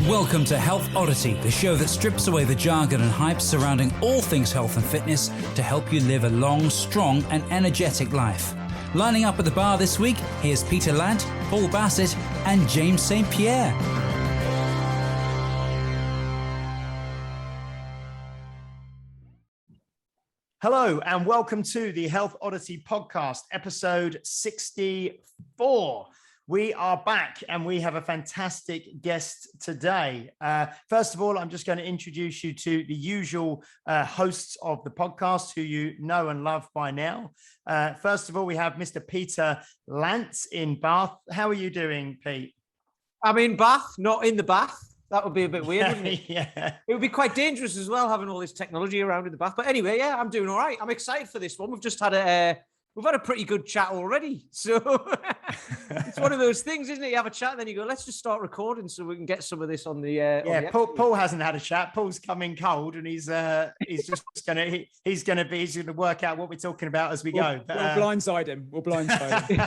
Welcome to Health Oddity, the show that strips away the jargon and hype surrounding all things health and fitness to help you live a long, strong and energetic life. Lining up at the bar this week, here's Peter Lant, Paul Bassett and James St. Pierre. Hello and welcome to the Health Oddity podcast, episode 64. We are back and we have a fantastic guest today. First of all, I'm just going to introduce you to the usual hosts of the podcast who you know and love by now. First of all, we have Mr. Peter Lant in Bath. How are you doing, Pete? I'm in Bath, not in the bath. That would be a bit weird, wouldn't it? Yeah. It would be quite dangerous as well, having all this technology around in the bath. But anyway, yeah, I'm doing all right. I'm excited for this one. We've had a pretty good chat already. So it's one of those things, isn't it? You have a chat and then you go, let's just start recording so we can get some of this on the Paul hasn't had a chat. Paul's coming cold and he's gonna work out what we're talking about as we go. We'll blindside him. We'll blindside him.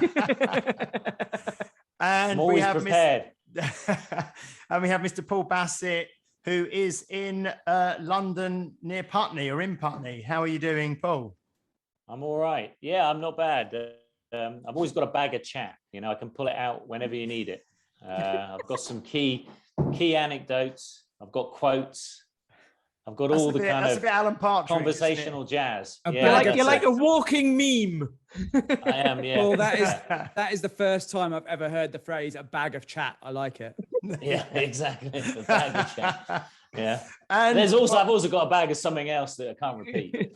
And I'm always prepared. And we have Mr. Paul Bassett, who is in London near Putney or in Putney. How are you doing, Paul? I'm all right. Yeah, I'm not bad. I've always got a bag of chat. You know, I can pull it out whenever you need it. I've got some key anecdotes. I've got quotes. I've got all the kind of Alan Partridge, conversational jazz. You're like a walking meme. I am, yeah. Well, that is the first time I've ever heard the phrase "a bag of chat." I like it. Yeah, exactly. A bag of chat. Yeah. And I've also got a bag of something else that I can't repeat.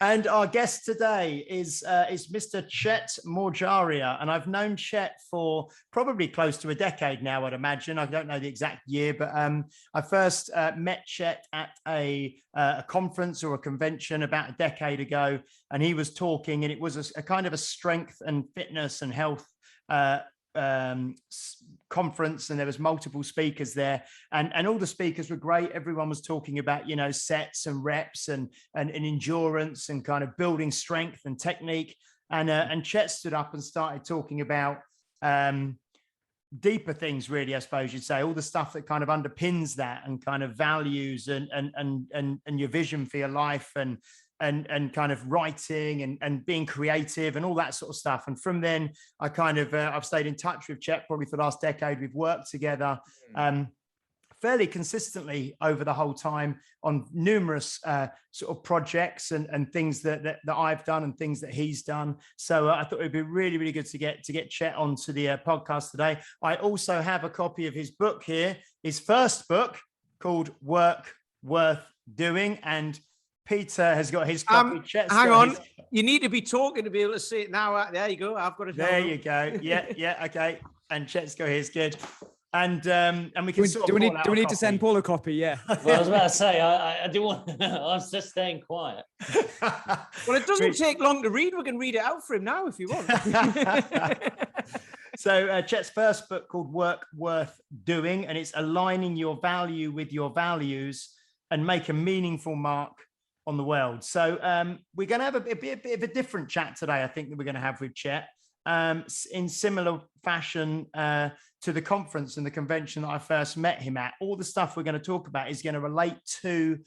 And our guest today is Mr. Chet Morjaria, and I've known Chet for probably close to a decade now, I'd imagine. I don't know the exact year, but I first met Chet at a conference or a convention about a decade ago, and he was talking, and it was a kind of a strength and fitness and health conference, and there was multiple speakers there, and all the speakers were great. Everyone was talking about, you know, sets and reps and endurance and kind of building strength and technique, and Chet stood up and started talking about deeper things, really, I suppose you'd say, all the stuff that kind of underpins that, and kind of values and your vision for your life, and kind of writing and being creative and all that sort of stuff. And from then I kind of, I've stayed in touch with Chet probably for the last decade. We've worked together fairly consistently over the whole time on numerous sort of projects and things that I've done and things that he's done. So I thought it'd be really, really good to get Chet onto the podcast today. I also have a copy of his book here, his first book called Work Worth Doing, and Peter has got his copy. Hang on. You need to be talking to be able to see it now. There you go. I've got it. There you go. Yeah. Okay. And Chet's got his good. And we can do we need to send Paul a copy? Yeah. Well, I was about to say, I do want. I was just staying quiet. Well, it doesn't take long to read. We can read it out for him now if you want. So Chet's first book called Work Worth Doing, and it's aligning your value with your values and make a meaningful mark on the world. So we're going to have a bit of a different chat today, I think, that we're going to have with Chet, in similar fashion to the conference and the convention that I first met him at. All the stuff we're going to talk about is going to relate to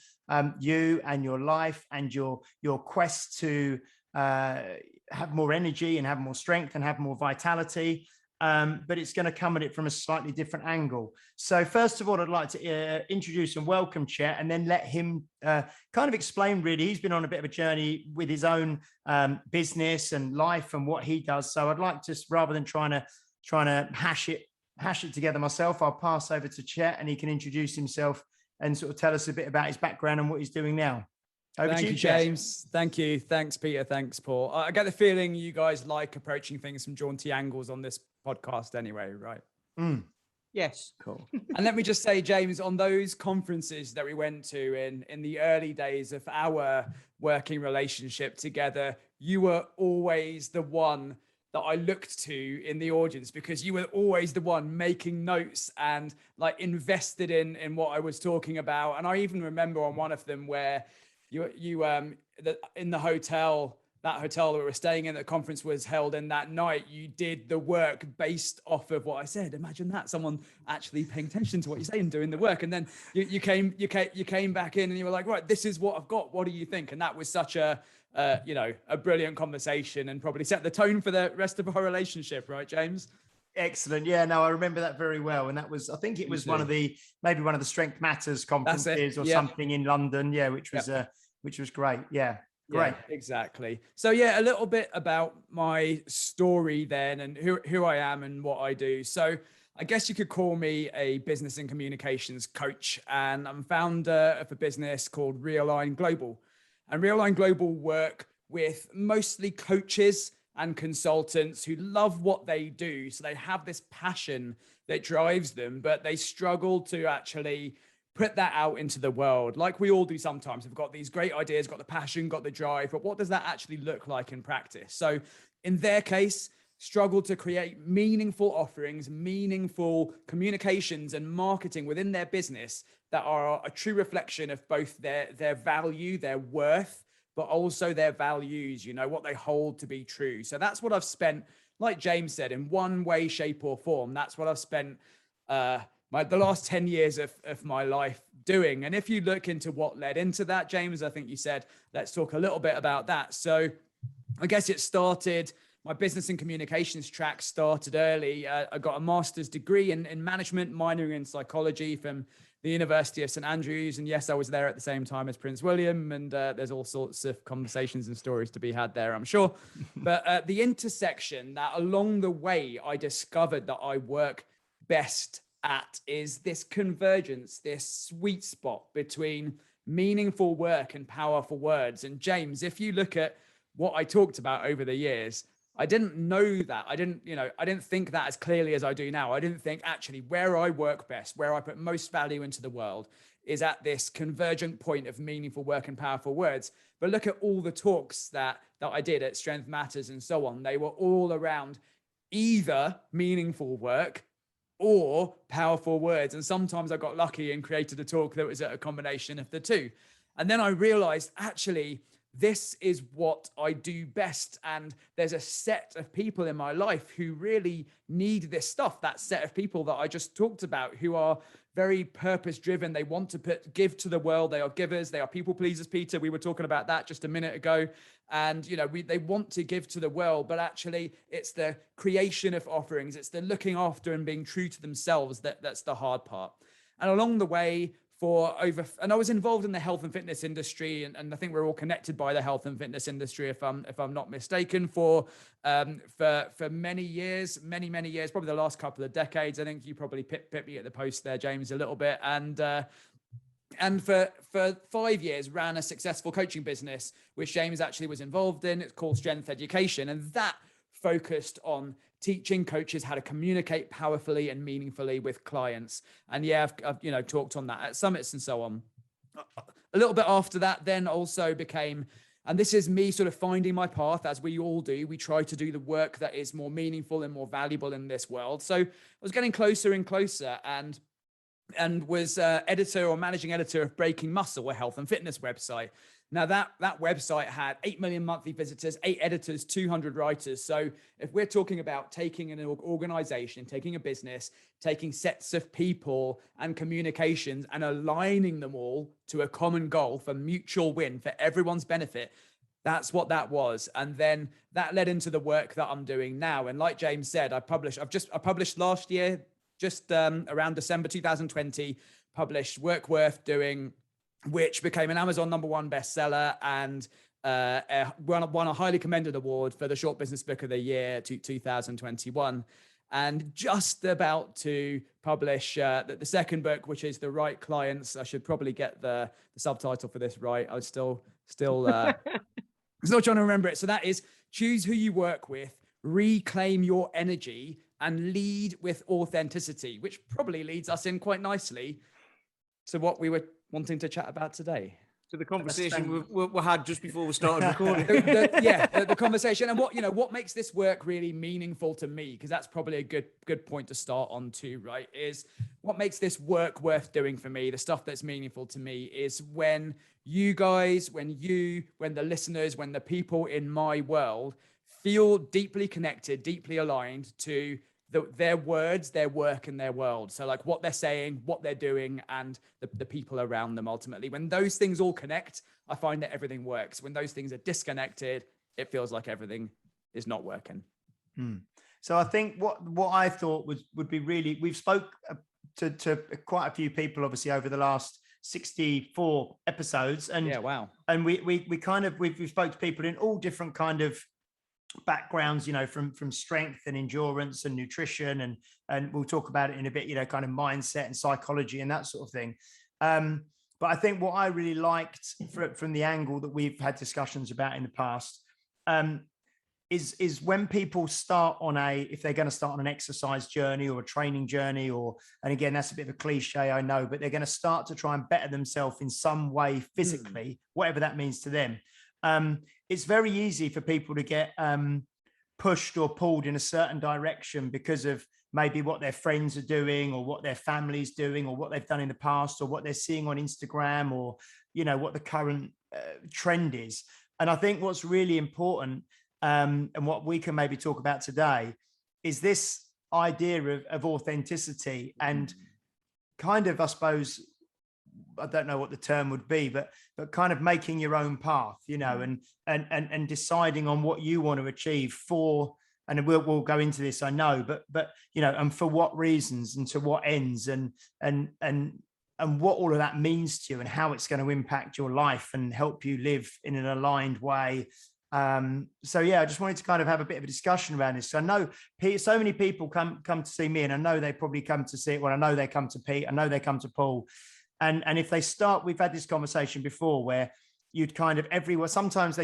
you and your life and your quest to have more energy and have more strength and have more vitality. But it's going to come at it from a slightly different angle. So first of all, I'd like to introduce and welcome Chet, and then let him kind of explain, really. He's been on a bit of a journey with his own business and life and what he does. So I'd like to, rather than trying to hash it together myself, I'll pass over to Chet and he can introduce himself and sort of tell us a bit about his background and what he's doing now. Thank you, James. Thank you. Thanks, Peter. Thanks, Paul. I get the feeling you guys like approaching things from jaunty angles on this podcast anyway, right? Yes. Cool. And let me just say, James, on those conferences that we went to in the early days of our working relationship together, you were always the one that I looked to in the audience, because you were always the one making notes and like invested in what I was talking about. And I even remember on one of them where you in the hotel that hotel that we were staying in, the conference was held in that night, you did the work based off of what I said. Imagine that, someone actually paying attention to what you say and doing the work. And then you came back in and you were like, right, this is what I've got. What do you think? And that was such a brilliant conversation, and probably set the tone for the rest of our relationship, right, James? Excellent. Yeah, no, I remember that very well. And that was, I think it was maybe one of the Strength Matters conferences or something in London. Yeah, which was great. Yeah. Great. Yeah, exactly. So yeah, a little bit about my story then, and who I am and what I do. So I guess you could call me a business and communications coach, and I'm founder of a business called Realign Global. And Realign Global work with mostly coaches and consultants who love what they do. So they have this passion that drives them, but they struggle to actually put that out into the world. Like we all do sometimes. We've got these great ideas, got the passion, got the drive, but what does that actually look like in practice? So in their case, struggle to create meaningful offerings, meaningful communications and marketing within their business that are a true reflection of both their value, their worth, but also their values, what they hold to be true. So that's what I've spent, like James said, in one way, shape or form. That's what I've spent the last 10 years of my life doing. And if you look into what led into that, James, I think you said, let's talk a little bit about that. So I guess it started, my business and communications track started early. I got a master's degree in management, minoring in psychology from the University of St. Andrews. And yes, I was there at the same time as Prince William. And there's all sorts of conversations and stories to be had there, I'm sure. But the intersection that along the way, I discovered that I work best at is this convergence, this sweet spot between meaningful work and powerful words. And James, if you look at what I talked about over the years, I didn't know that. I didn't think that as clearly as I do now. I didn't think actually where I work best, where I put most value into the world is at this convergent point of meaningful work and powerful words. But look at all the talks that I did at Strength Matters and so on. They were all around either meaningful work or powerful words. And sometimes I got lucky and created a talk that was a combination of the two. And then I realized actually, this is what I do best. And there's a set of people in my life who really need this stuff. That set of people that I just talked about, who are very purpose driven. They want to give to the world. They are givers. They are people pleasers, Peter. We were talking about that just a minute ago. And, they want to give to the world, but actually it's the creation of offerings. It's the looking after and being true to themselves. That's the hard part. And along the way, and I was involved in the health and fitness industry, and I think we're all connected by the health and fitness industry, if I'm not mistaken, for many years, probably the last couple of decades. I think you probably pit me at the post there, James, a little bit, and for 5 years ran a successful coaching business, which James actually was involved in. It's called Strength Education, and that focused on teaching coaches how to communicate powerfully and meaningfully with clients. And yeah, I've talked on that at summits and so on. A little bit after that, then also became, and this is me sort of finding my path, as we all do. We try to do the work that is more meaningful and more valuable in this world. So I was getting closer and closer, and was editor or managing editor of Breaking Muscle, a health and fitness website. Now that website had 8 million monthly visitors, 8 editors, 200 writers. So if we're talking about taking an organization, taking a business, taking sets of people and communications and aligning them all to a common goal for mutual win, for everyone's benefit, that's what that was. And then that led into the work that I'm doing now. And like James said, I published last year, just around December 2020, published Work Worth Doing, which became an Amazon #1 bestseller and won a highly commended award for the Short Business Book of the Year 2021. And just about to publish the second book, which is The Right Clients. I should probably get the subtitle for this right. I was still trying to remember it. So that is Choose Who You Work With, Reclaim Your Energy, and Lead with Authenticity, which probably leads us in quite nicely to what we were wanting to chat about today. To the conversation we had just before we started recording. the conversation, and what makes this work really meaningful to me, because that's probably a good point to start on too, right? Is what makes this work worth doing for me, the stuff that's meaningful to me, is when you guys, when the listeners, when the people in my world feel deeply connected, deeply aligned to their words, their work, and their world. So like what they're saying, what they're doing, and the people around them ultimately. When those things all connect, I find that everything works. When those things are disconnected, it feels like everything is not working. So I think what I thought would be really, we've spoke to quite a few people, obviously, over the last 64 episodes. And yeah, wow. And we've spoke to people in all different kind of backgrounds, you know, from strength and endurance and nutrition, and we'll talk about it in a bit, you know, kind of mindset and psychology and that sort of thing. But I think what I really liked from the angle that we've had discussions about in the past is when people start on if they're going to start on an exercise journey or a training journey, and again, that's a bit of a cliche, I know, but they're going to start to try and better themselves in some way physically, whatever that means to them. It's very easy for people to get pushed or pulled in a certain direction because of maybe what their friends are doing, or what their family's doing, or what they've done in the past, or what they're seeing on Instagram, or, you know, what the current trend is. And I think what's really important, and what we can maybe talk about today, is this idea of authenticity and kind of, I suppose, I don't know what the term would be, but kind of making your own path, you know, and deciding on what you want to achieve for, and we'll go into this, I know, but you know, and for what reasons and to what ends, and what all of that means to you, and how it's going to impact your life and help you live in an aligned way. So yeah, I just wanted to kind of have a bit of a discussion around this. So I know so many people come to see me, and I know they probably come to see it. Well, I know they come to Pete, I know they come to Paul. And if they start, we've had this conversation before where you'd kind of everywhere, sometimes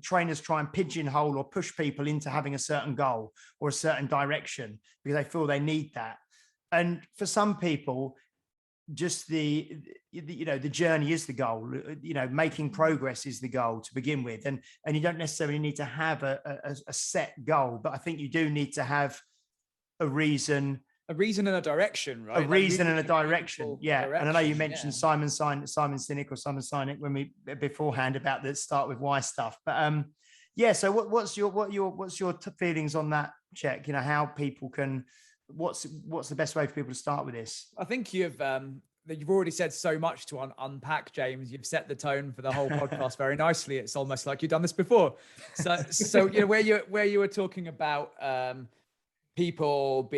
trainers try and pigeonhole or push people into having a certain goal or a certain direction because they feel they need that. And for some people, just the journey is the goal, you know, making progress is the goal to begin with. And you don't necessarily need to have a set goal, but I think you do need to have a reason and a direction, right? A reason and a direction. Yeah. And I know you mentioned Simon Sinek when we beforehand about the start with why stuff. But yeah, so what's your feelings on that, Chet? You know, how people can, what's the best way for people to start with this? I think you've already said so much to unpack, James. You've set the tone for the whole podcast very nicely. It's almost like you've done this before. So you know, where you were talking about people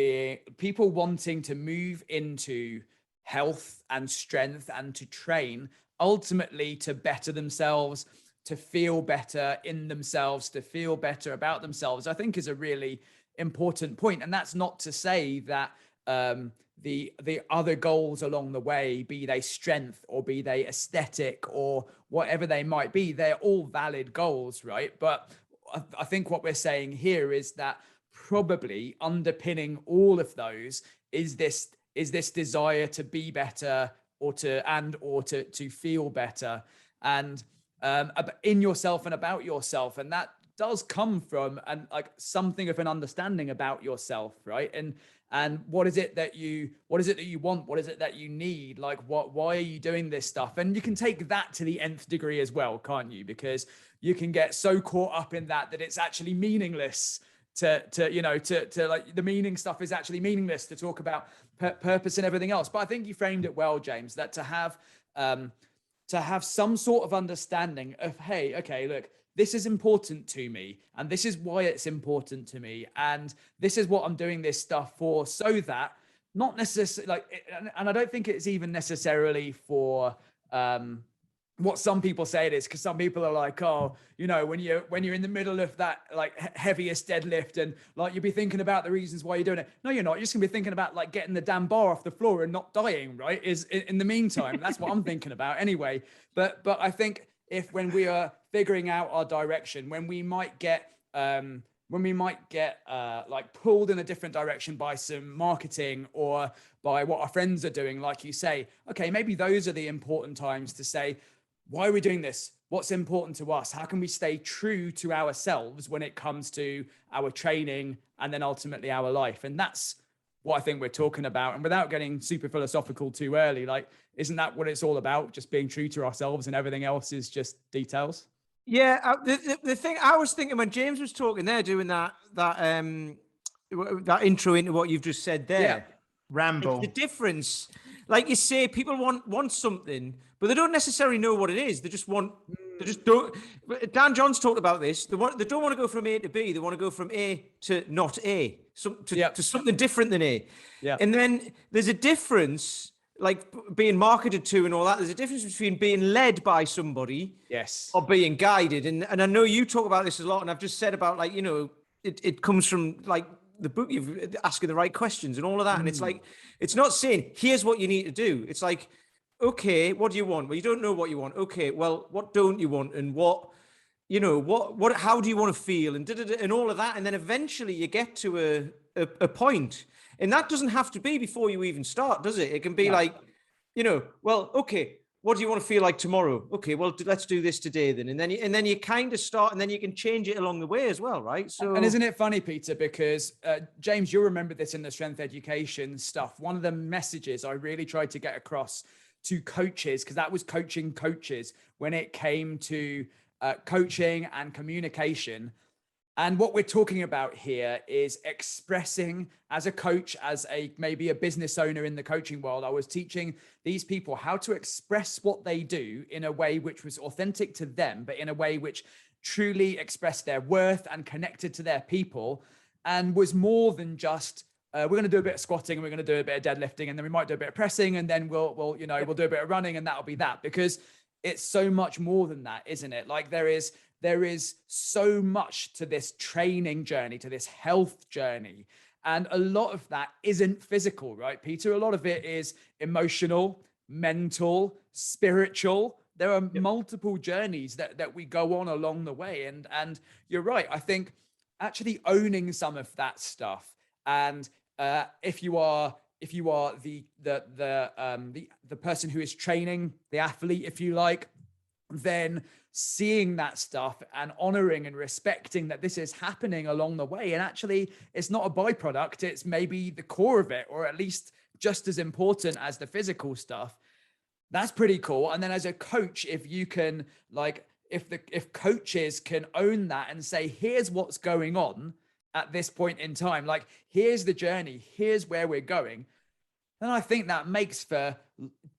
wanting to move into health and strength and to train ultimately to better themselves, to feel better in themselves, to feel better about themselves, I think is a really important point. And that's not to say that the other goals along the way, be they strength or be they aesthetic or whatever they might be, they're all valid goals, right? But I think what we're saying here is that probably underpinning all of those is this desire to be better or to feel better and in yourself and about yourself. And that does come from something of an understanding about yourself, right? And what is it that you want? What is it that you need? Like why are you doing this stuff? And you can take that to the nth degree as well, can't you? Because you can get so caught up in that it's actually meaningless to like the meaning stuff is actually meaningless to talk about purpose and everything else. But I think you framed it well, James, that to have some sort of understandanding of, hey, okay, look, this is important to me, and this is why it's important to me, and this is what I'm doing this stuff for, so that not necessarily and I don't think it's even necessarily for what some people say it is, because some people are like, oh, you know, when you're in the middle of that like heaviest deadlift and like you'll be thinking about the reasons why you're doing it. No, you're not. You're just gonna be thinking about like getting the damn bar off the floor and not dying, right? Is in the meantime. That's what I'm thinking about anyway. But I think when we are figuring out our direction, when we might get like pulled in a different direction by some marketing or by what our friends are doing, like you say, okay, maybe those are the important times to say, why are we doing this? What's important to us? How can we stay true to ourselves when it comes to our training and then ultimately our life? And that's what I think we're talking about. And without getting super philosophical too early, like, isn't that what it's all about? Just being true to ourselves, and everything else is just details. Yeah, the thing I was thinking when James was talking there, doing that intro into what you've just said there. Yeah. Ramble. The difference, like you say, people want something, but they don't necessarily know what it is. They just don't. Dan John's talked about this. They don't want to go from A to B. They want to go from A to not A, to something different than A. Yeah. And then there's a difference, like being marketed to and all that. There's a difference between being led by somebody, Yes, or being guided. And I know you talk about this a lot, and I've just said about, like, you know, it comes from like the book, you've asking the right questions and all of that. And it's like, it's not saying, here's what you need to do. It's like, okay, what do you want? Well, you don't know what you want. Okay, well, what don't you want? And what, you know, how do you want to feel? And and all of that. And then eventually you get to a point, and that doesn't have to be before you even start, does it? It can be like, you know, well, okay, what do you want to feel like tomorrow? Okay, well, let's do this today then. And then you kind of start, and then you can change it along the way as well, right? So, and isn't it funny, Peter, because James, you'll remember this in the strength education stuff. One of the messages I really tried to get across to coaches, because that was coaching coaches when it came to coaching and communication. And what we're talking about here is expressing, as a coach, as maybe a business owner in the coaching world. I was teaching these people how to express what they do in a way which was authentic to them, but in a way which truly expressed their worth and connected to their people, and was more than just, we're going to do a bit of squatting, and we're going to do a bit of deadlifting, and then we might do a bit of pressing, and then we'll do a bit of running, and that'll be that. Because it's so much more than that, isn't it? Like, there is so much to this training journey, to this health journey. And a lot of that isn't physical, right, Peter? A lot of it is emotional, mental, spiritual. There are multiple journeys that we go on along the way. And you're right. I think actually owning some of that stuff, and if you are the person who is training, the athlete, if you like, then seeing that stuff and honoring and respecting that this is happening along the way. And actually, it's not a byproduct, it's maybe the core of it, or at least just as important as the physical stuff. That's pretty cool. And then as a coach, if you can, like, if coaches can own that and say, here's what's going on at this point in time, like, here's the journey, here's where we're going, then I think that makes for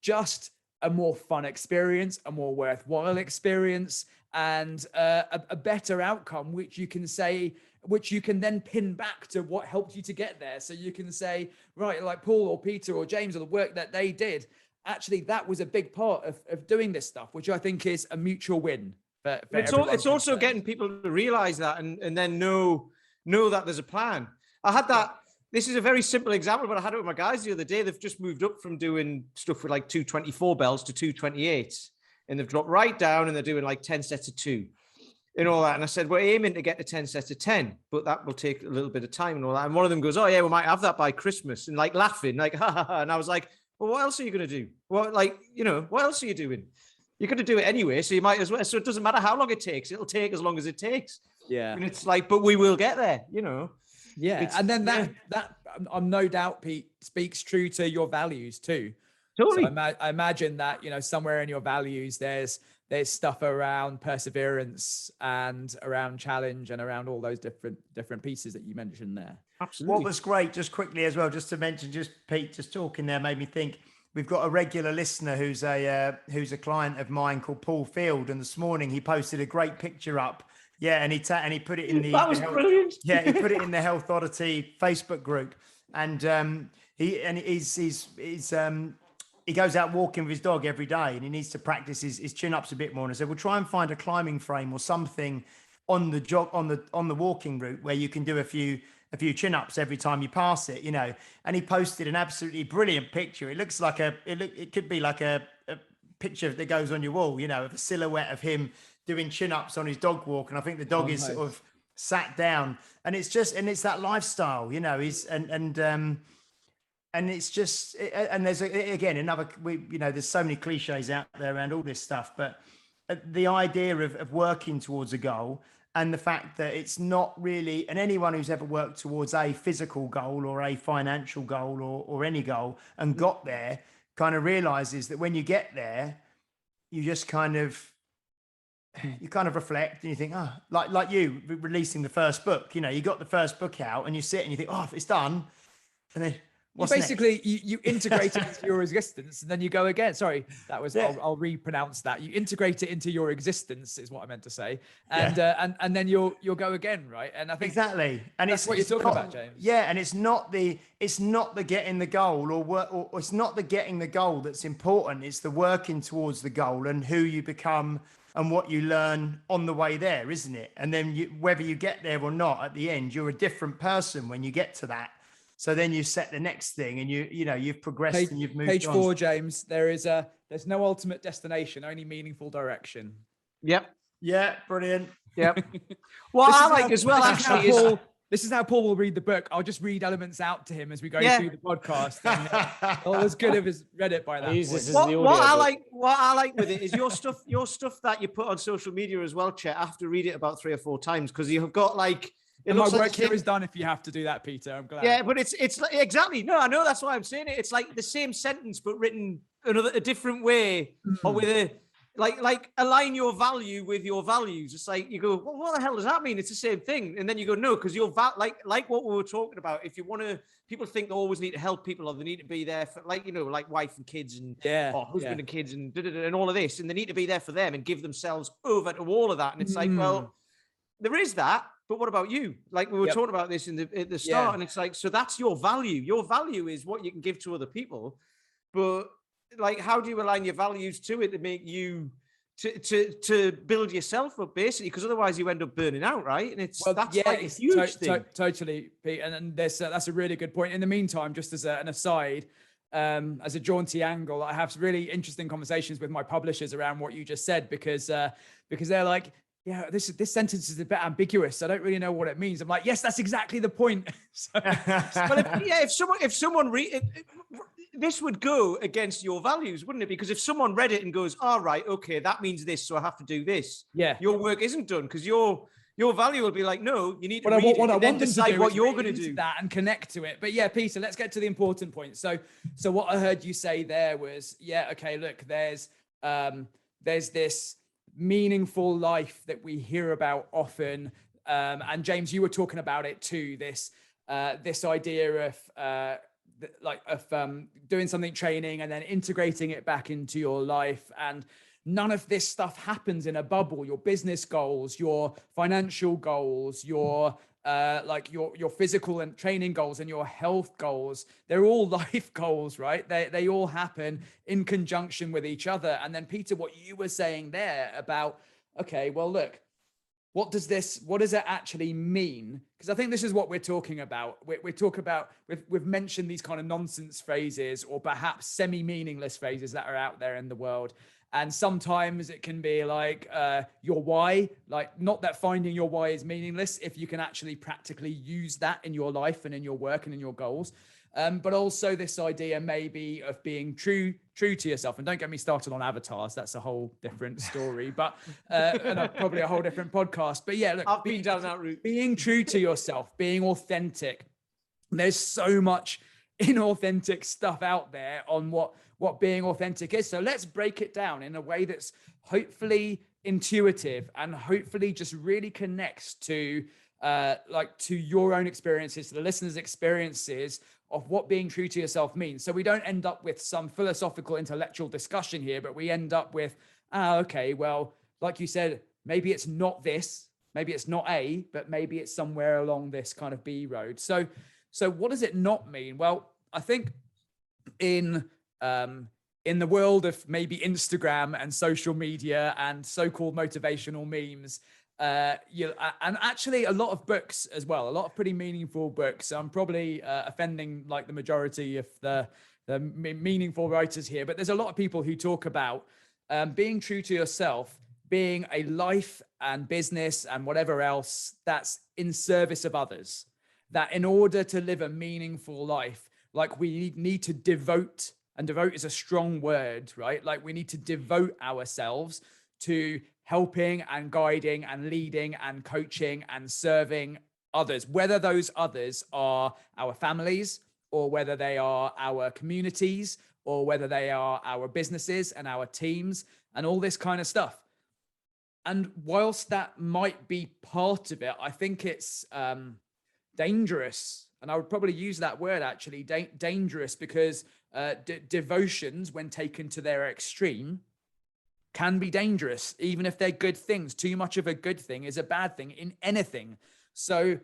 just a more fun experience, a more worthwhile experience, and a better outcome, which you can then pin back to what helped you to get there. So you can say, right, like Paul or Peter or James, or the work that they did, actually, that was a big part of doing this stuff, which I think is a mutual win. It's also getting people to realize that, and then know that there's a plan. I had that. This is a very simple example, but I had it with my guys the other day. They've just moved up from doing stuff with like 224 bells to 228s, and they've dropped right down, and they're doing like 10 sets of 2 and all that. And I said, we're aiming to get to 10 sets of 10, but that will take a little bit of time and all that. And one of them goes, oh yeah, we might have that by Christmas, and like laughing, like, ha ha ha. And I was like, well, what else are you going to do? Well, like, you know, what else are you doing? You're going to do it anyway, so you might as well. So it doesn't matter how long it takes. It'll take as long as it takes. Yeah. And it's like, but we will get there, you know? Yeah. And then that I'm no doubt, Pete, speaks true to your values too. Totally. So I imagine that, you know, somewhere in your values, there's stuff around perseverance and around challenge and around all those different pieces that you mentioned there. Absolutely. What was great, just quickly as well, just to mention, just Pete, just talking there made me think, we've got a regular listener who's a client of mine called Paul Field, and this morning he posted a great picture up. Yeah, and he put it in the that was brilliant. Yeah, he put it in the Health Oddity Facebook group, and he goes out walking with his dog every day, and he needs to practice his chin ups a bit more. And I said, we'll try and find a climbing frame or something on the walking route where you can do a few chin ups every time you pass it, you know. And he posted an absolutely brilliant picture. It looks like it could be like a picture that goes on your wall, you know, of a silhouette of him doing chin ups on his dog walk. And I think the dog is sort of sat down, and it's that lifestyle, you know. And it's just, and there's there's so many cliches out there around all this stuff, but the idea of working towards a goal and the fact that it's not really, and anyone who's ever worked towards a physical goal or a financial goal or any goal and got there kind of realizes that when you get there, you just kind of reflect and you think, oh, like you releasing the first book, you know, you got the first book out and you sit and you think, oh, it's done. And then what's basically you integrate it into your existence and then you go again. Sorry, that was I'll repronounce that. You integrate it into your existence is what I meant to say, and then you'll go again, right? And I think exactly, and that's what you're talking about, James. Yeah, and it's not the getting the goal or it's not the getting the goal that's important. It's the working towards the goal and who you become and what you learn on the way there, isn't it? And then whether you get there or not, at the end, you're a different person when you get to that. So then you set the next thing and you've progressed and you've moved on. Page 4, James, there's no ultimate destination, only meaningful direction. Yep. Yeah, brilliant. Yep. Well, I like as well, actually, this is how Paul will read the book. I'll just read elements out to him as we go through the podcast. And, all as good as read it by that point. What I like with it is your stuff that you put on social media as well, Chet. I have to read it about 3 or 4 times because you've got like, and my work here is done if you have to do that, Peter. I'm glad. Yeah, but it's like, exactly. No, I know, that's why I'm saying it. It's like the same sentence, but written a different way, or with a like align your value with your values. It's like you go, well, what the hell does that mean? It's the same thing, and then you go, no, because you're like what we were talking about. If you want to, people think they always need to help people, or they need to be there for like wife and kids and or husband and kids and all of this, and they need to be there for them and give themselves over to all of that. And it's like, well, there is that. But what about you? Like we were talking about this at the start, and it's like, so that's your value. Your value is what you can give to other people. But like, how do you align your values to it to make you to build yourself up, basically? Because otherwise you end up burning out, right? And it's like a huge thing. Totally, Pete. And that's a really good point. In the meantime, just as an aside, as a jaunty angle, I have really interesting conversations with my publishers around what you just said, because they're like, yeah, this sentence is a bit ambiguous. I don't really know what it means. I'm like, yes, that's exactly the point. If someone this would go against your values, wouldn't it? Because if someone read it and goes, all right, okay, that means this, so I have to do this. Yeah, your work isn't done because your value will be like, no, you need to read it and then decide what you're going to do. That and connect to it. But yeah, Peter, let's get to the important point. So what I heard you say there was, okay, look, there's this meaningful life that we hear about often, and James, you were talking about it too. This idea of doing something, training, and then integrating it back into your life. And none of this stuff happens in a bubble. Your business goals, your financial goals, your physical and training goals, and your health goals, they're all life goals, right? They all happen in conjunction with each other. And then Peter, what you were saying there about, okay, well, look, what does it actually mean? Because I think this is what we're talking about. We've mentioned these kind of nonsense phrases, or perhaps semi-meaningless phrases that are out there in the world. And sometimes it can be like your why, like not that finding your why is meaningless if you can actually practically use that in your life and in your work and in your goals. But also this idea maybe of being true to yourself. And don't get me started on avatars. That's a whole different story, but and probably a whole different podcast. But yeah, look, I've been down that route. Being true to yourself, being authentic. There's so much inauthentic stuff out there on what being authentic is. So let's break it down in a way that's hopefully intuitive and hopefully just really connects to your own experiences, to the listeners' experiences of what being true to yourself means. So we don't end up with some philosophical intellectual discussion here, but we end up with, okay, well, like you said, maybe it's not this, maybe it's not A, but maybe it's somewhere along this kind of B road. So what does it not mean? Well, I think in the world of maybe Instagram and social media and so-called motivational memes, and actually a lot of books as well, a lot of pretty meaningful books. I'm probably offending like the majority of the meaningful writers here, but there's a lot of people who talk about being true to yourself, being a life and business and whatever else that's in service of others. That in order to live a meaningful life, like we need to devote, and devote is a strong word, right? Like we need to devote ourselves to helping and guiding and leading and coaching and serving others, whether those others are our families or whether they are our communities or whether they are our businesses and our teams and all this kind of stuff. And whilst that might be part of it, I think it's dangerous. And I would probably use that word actually, dangerous, because devotions, when taken to their extreme, can be dangerous, even if they're good things. Too much of a good thing is a bad thing in anything. So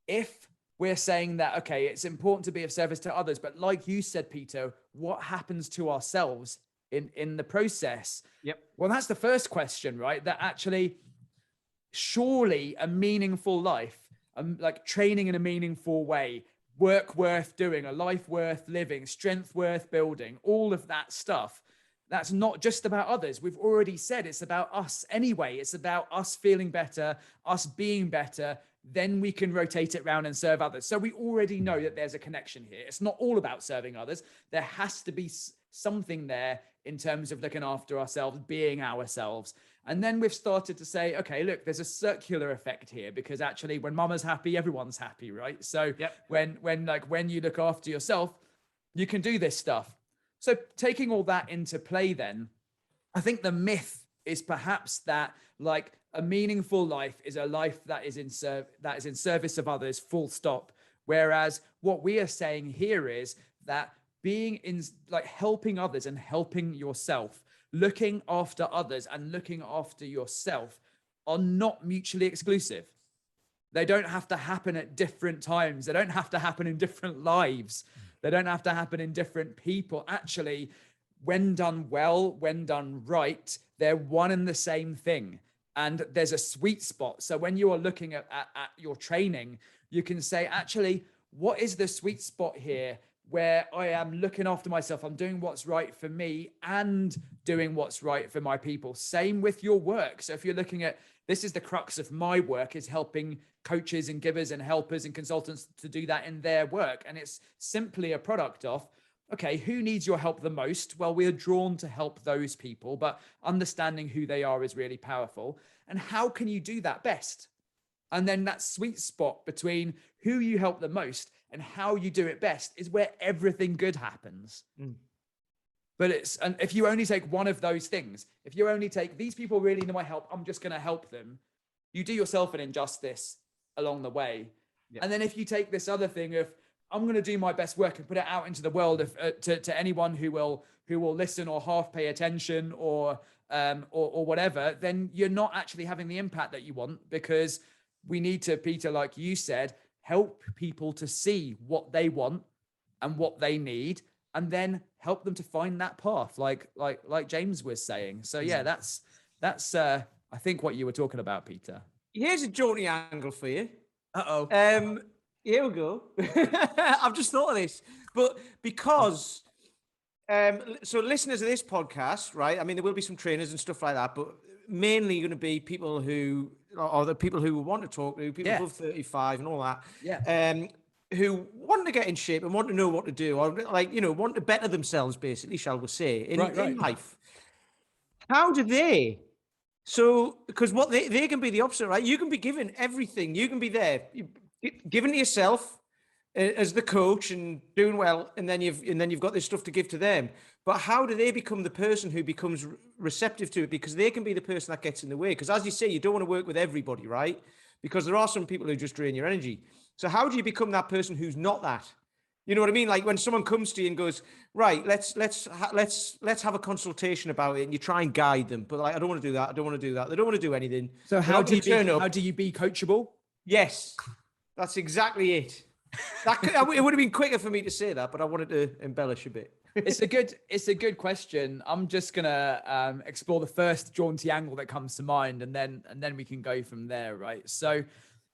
if we're saying that, okay, it's important to be of service to others, but like you said, Peter, what happens to ourselves in the process? Yep. Well, that's the first question, right? That actually, surely a meaningful life, like training in a meaningful way, work worth doing, a life worth living, strength worth building, all of that stuff, that's not just about others. We've already said it's about us anyway. It's about us feeling better, us being better. Then we can rotate it around and serve others. So we already know that there's a connection here. It's not all about serving others. There has to be something there in terms of looking after ourselves, being ourselves. And then we've started to say, okay, look, there's a circular effect here, because actually when mama's happy, everyone's happy, right? So when you look after yourself, you can do this stuff. So taking all that into play, then I think the myth is perhaps that like a meaningful life is a life that is in service of others, full stop. Whereas what we are saying here is that being in like helping others and helping yourself, looking after others and looking after yourself are not mutually exclusive. They don't have to happen at different times. They don't have to happen in different lives. They don't have to happen in different people. Actually, when done well, when done right, they're one and the same thing. And there's a sweet spot. So when you are looking at your training, you can say, actually, what is the sweet spot here where I am looking after myself? I'm doing what's right for me and doing what's right for my people. Same with your work. So if you're looking at, this is the crux of my work, is helping coaches and givers and helpers and consultants to do that in their work. And it's simply a product of, okay, who needs your help the most? Well, we are drawn to help those people, but understanding who they are is really powerful. And how can you do that best? And then that sweet spot between who you help the most and how you do it best is where everything good happens. But and if you only take one of those things, if you only take, these people really need my help, I'm just going to help them, you do yourself an injustice along the way. And then if you take this other thing of, I'm going to do my best work and put it out into the world to anyone who will listen or half pay attention or whatever, then you're not actually having the impact that you want, because we need to, Peter, like you said, help people to see what they want and what they need, and then help them to find that path, like James was saying. So yeah, that's I think what you were talking about, Peter. Here's a jaunty angle for you. Here we go. I've just thought of this, but because so listeners of this podcast, right? I mean, there will be some trainers and stuff like that, but mainly going to be people who are the people who want to talk to people above 35 and all that. Who want to get in shape and want to know what to do, or like, want to better themselves, basically, shall we say, in life. How do they? So, because what they can be the opposite, right? You can be given everything. You can be there, given to yourself as the coach and doing well, and then you've got this stuff to give to them. But how do they become the person who becomes receptive to it? Because they can be the person that gets in the way. Because as you say, you don't want to work with everybody, right? Because there are some people who just drain your energy. So how do you become that person who's not that? You know what I mean? Like when someone comes to you and goes, right, let's have a consultation about it, and you try and guide them, but like, I don't want to do that. I don't want to do that. They don't want to do anything. So how do you be coachable? Yes, that's exactly it. It would have been quicker for me to say that, but I wanted to embellish a bit. It's a good question. I'm just gonna explore the first jaunty angle that comes to mind, and then we can go from there, right? So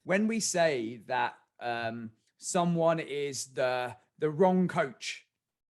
when we say that someone is the wrong coach,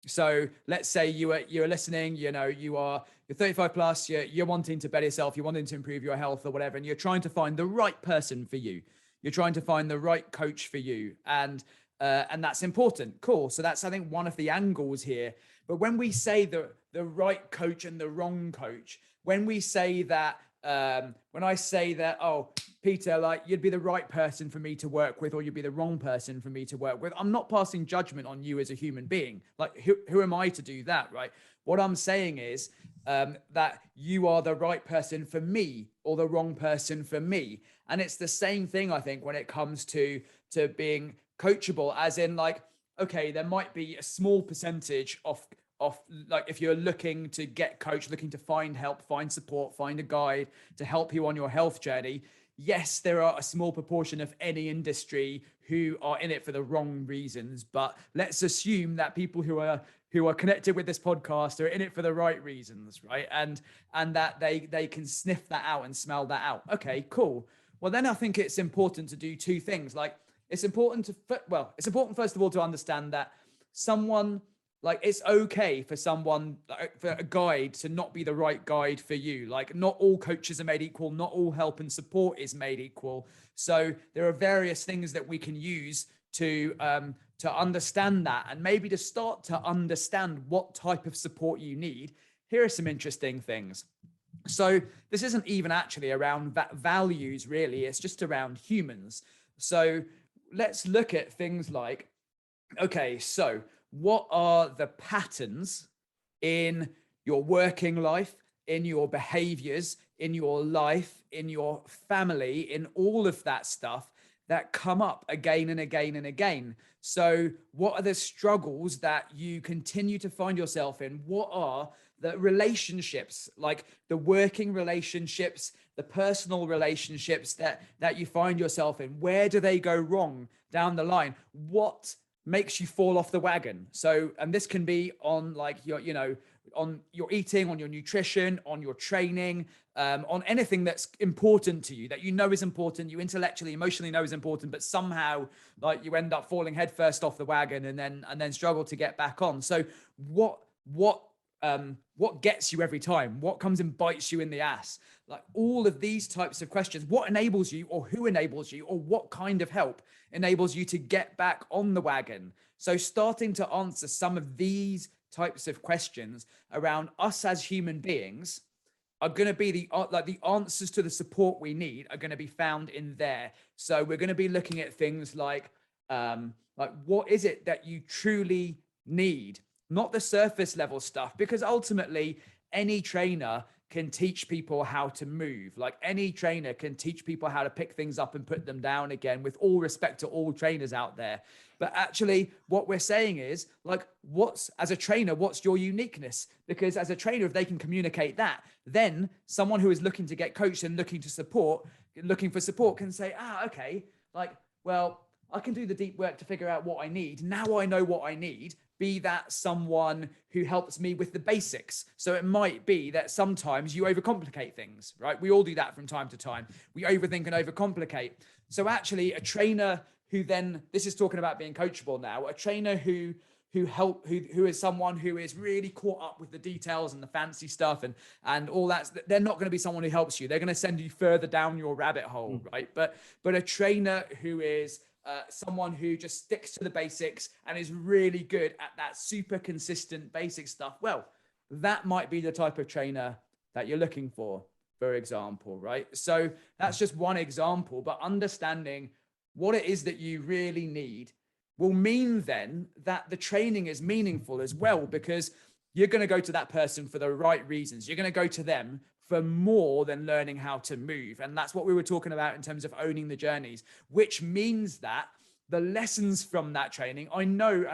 so let's say you're listening, you're 35 plus, you're wanting to better yourself, you're wanting to improve your health or whatever, and you're trying to find the right person for you. You're trying to find the right coach for you, and that's important. Cool. So that's, I think, one of the angles here. But when we say the right coach and the wrong coach, when we say that when I say that, oh, Peter, like you'd be the right person for me to work with, or you'd be the wrong person for me to work with, I'm not passing judgment on you as a human being. Like, who am I to do that, right? What I'm saying is that you are the right person for me or the wrong person for me. And it's the same thing, I think, when it comes to being coachable, as in like, okay, there might be a small percentage of like, if you're looking to get coached, looking to find help, find support, find a guide to help you on your health journey. Yes, there are a small proportion of any industry who are in it for the wrong reasons, but let's assume that people who are connected with this podcast are in it for the right reasons, right? And that they can sniff that out and smell that out. Okay, cool. Well, then I think it's important to do two things. Like, it's important first of all to understand that someone, like, it's okay for someone, for a guide to not be the right guide for you. Like, not all coaches are made equal. Not all help and support is made equal. So there are various things that we can use to understand that, and maybe to start to understand what type of support you need. Here are some interesting things. So this isn't even actually around values, really. It's just around humans. So let's look at things like, okay, so what are the patterns in your working life, in your behaviors, in your life, in your family, in all of that stuff that come up again and again and again? So what are the struggles that you continue to find yourself in? What are the relationships, like the working relationships, the personal relationships that you find yourself in? Where do they go wrong down the line? What makes you fall off the wagon? So, and this can be on like your, on your eating, on your nutrition, on your training, on anything that's important to you, that you know is important, you intellectually, emotionally know is important, but somehow like you end up falling headfirst off the wagon and then struggle to get back on. So what gets you every time? What comes and bites you in the ass? Like all of these types of questions. What enables you, or who enables you, or what kind of help enables you to get back on the wagon? So starting to answer some of these types of questions around us as human beings are going to be the answers to the support we need are going to be found in there. So we're going to be looking at things like what is it that you truly need? Not the surface level stuff, because ultimately any trainer can teach people how to move. Like any trainer can teach people how to pick things up and put them down again, with all respect to all trainers out there. But actually what we're saying is like, as a trainer, what's your uniqueness? Because as a trainer, if they can communicate that, then someone who is looking to get coached and looking for support can say, okay, like, well, I can do the deep work to figure out what I need. Now I know what I need. Be that someone who helps me with the basics. So it might be that sometimes you overcomplicate things, right? We all do that from time to time. We overthink and overcomplicate. So actually a trainer who then, this is talking about being coachable now, a trainer who is someone who is really caught up with the details and the fancy stuff and all that, they're not going to be someone who helps you. They're going to send you further down your rabbit hole, right? But a trainer who is someone who just sticks to the basics and is really good at that super consistent basic stuff, well, that might be the type of trainer that you're looking for example, right? So that's just one example, but understanding what it is that you really need will mean then that the training is meaningful as well, because you're going to go to that person for the right reasons. You're going to go to them for more than learning how to move. And that's what we were talking about in terms of owning the journeys, which means that the lessons from that training, I know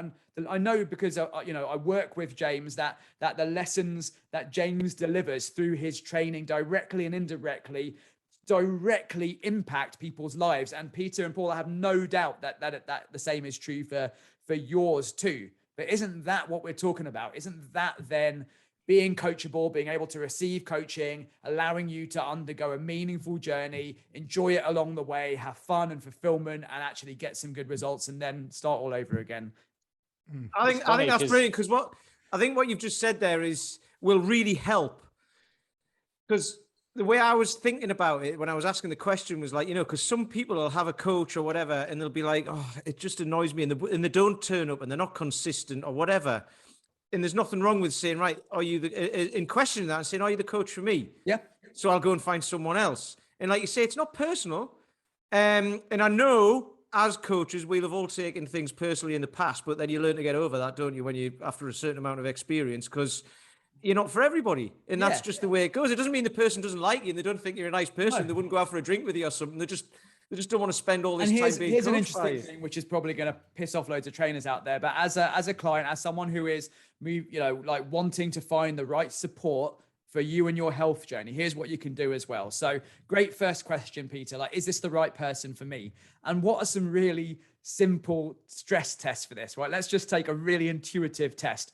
because I work with James, that the lessons that James delivers through his training directly and indirectly directly impact people's lives. And Peter and Paul, I have no doubt that the same is true for yours too. But isn't that what we're talking about? Isn't that then being coachable, being able to receive coaching, allowing you to undergo a meaningful journey, enjoy it along the way, have fun and fulfillment, and actually get some good results, and then start all over again? I think that's brilliant, because what you've just said there will really help. Because the way I was thinking about it when I was asking the question was like, because some people will have a coach or whatever, and they'll be like, oh, it just annoys me, and they don't turn up, and they're not consistent or whatever. and there's nothing wrong with saying, right, are you in questioning that and saying, are you the coach for me? Yeah. So I'll go and find someone else. And like you say, it's not personal. And I know as coaches, we'll have all taken things personally in the past, but then you learn to get over that, don't you, when you, after a certain amount of experience, because you're not for everybody. And that's just the way it goes. It doesn't mean the person doesn't like you and they don't think you're a nice person. No. They wouldn't go out for a drink with you or something. They just don't want to spend all this And time being here's an coached by interesting you. thing, which is probably going to piss off loads of trainers out there. But as a client, as someone who is, like wanting to find the right support for you and your health journey, here's what you can do as well. So great first question, Peter. Like, is this the right person for me? And what are some really simple stress tests for this? Right? Let's just take a really intuitive test.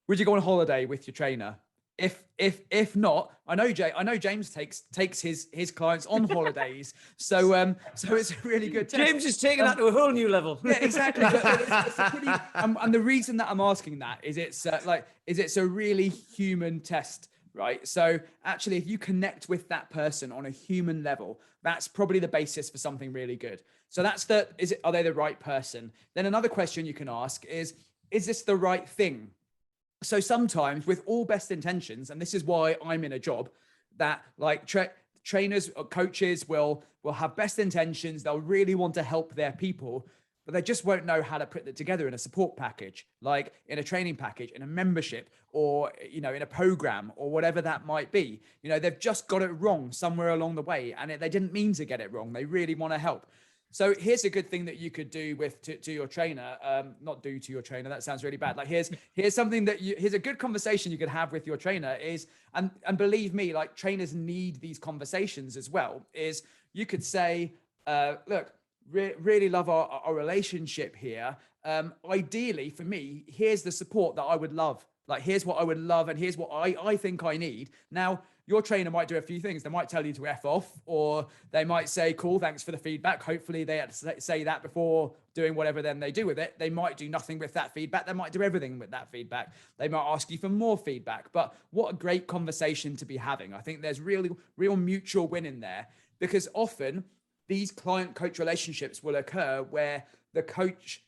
Would you go on holiday with your trainer? If not, I know James takes his clients on holidays, so it's a really good test. James is taking that to a whole new level. Yeah, exactly. And the reason that I'm asking that is it's a really human test, right? So actually, if you connect with that person on a human level, that's probably the basis for something really good. So are they the right person? Then another question you can ask is this the right thing? So sometimes, with all best intentions, and this is why I'm in a job, that like trainers or coaches will have best intentions. They'll really want to help their people, but they just won't know how to put it together in a support package, like in a training package, in a membership, or in a program, or whatever that might be. They've just got it wrong somewhere along the way, and they didn't mean to get it wrong. They really want to help. So here's a good thing that you could do to your trainer, not do to your trainer. That sounds really bad. Like here's something here's a good conversation you could have with your trainer is, and believe me, like trainers need these conversations as well, is you could say, look, really love our relationship here. Ideally for me, here's the support that I would love. Like, here's what I would love. And here's what I think I need. Now, your trainer might do a few things. They might tell you to F off, or they might say, cool, thanks for the feedback. Hopefully they had to say that before doing whatever then they do with it. They might do nothing with that feedback. They might do everything with that feedback. They might ask you for more feedback, but what a great conversation to be having. I think there's real mutual win in there, because often these client-coach relationships will occur where the coach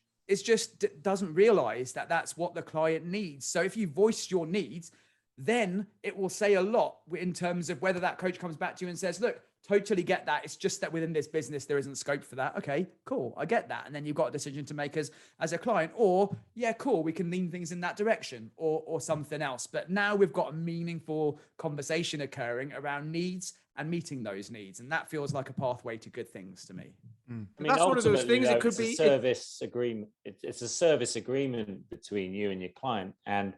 doesn't realize that that's what the client needs. So if you voice your needs, then it will say a lot in terms of whether that coach comes back to you and says, look, totally get that. It's just that within this business, there isn't scope for that. Okay, cool. I get that. And then you've got a decision to make as a client, or yeah, cool. We can lean things in that direction, or something else. But now we've got a meaningful conversation occurring around needs and meeting those needs. And that feels like a pathway to good things to me. I mean, that's one of those things. It could be a service agreement. It's a service agreement between you and your client. And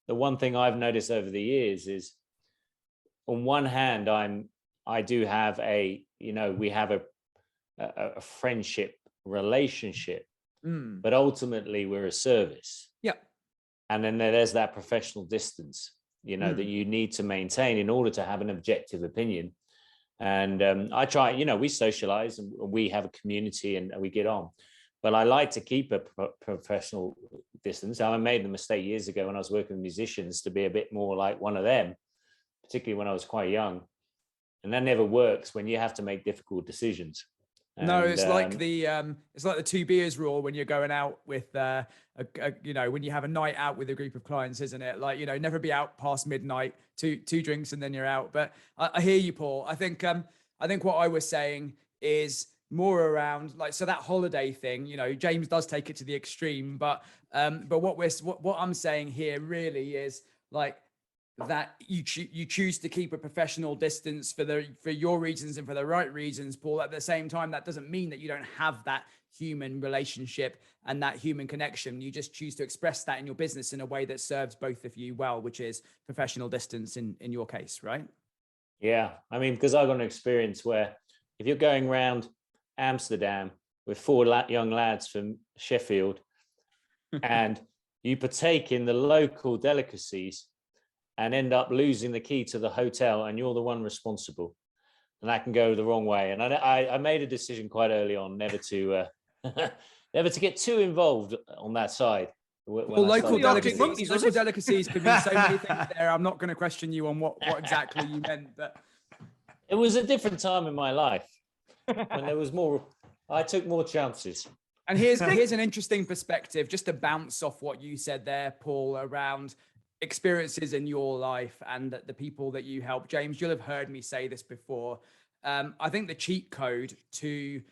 the one thing I've noticed over the years is, on one hand, I do have we have a friendship relationship, but ultimately we're a service. Yeah. And then there's that professional distance, that you need to maintain in order to have an objective opinion. And I try, we socialize and we have a community and we get on. But I like to keep a professional distance. I made the mistake years ago when I was working with musicians to be a bit more like one of them, particularly when I was quite young. And that never works when you have to make difficult decisions. No, it's like the 2 beers rule when you're going out with when you have a night out with a group of clients, isn't it? Like, never be out past midnight, two drinks and then you're out. But I hear you, Paul. I think what I was saying is more around so that holiday thing. James does take it to the extreme, but what I'm saying here really is like that you choose to keep a professional distance for your reasons and for the right reasons, Paul. At the same time, that doesn't mean that you don't have that human relationship and that human connection. You just choose to express that in your business in a way that serves both of you well, which is professional distance in your case, right? Yeah, I mean, because I've got an experience where if you're going around Amsterdam with 4 young lads from Sheffield and you partake in the local delicacies and end up losing the key to the hotel and you're the one responsible, and that can go the wrong way. And I made a decision quite early on never to get too involved on that side. Well, local delicacies could mean so many things there. I'm not going to question you on what exactly you meant, but it was a different time in my life when there was more. I took more chances. And here's an interesting perspective, just to bounce off what you said there, Paul, around experiences in your life and the people that you help. James, you'll have heard me say this before. I think the cheat code to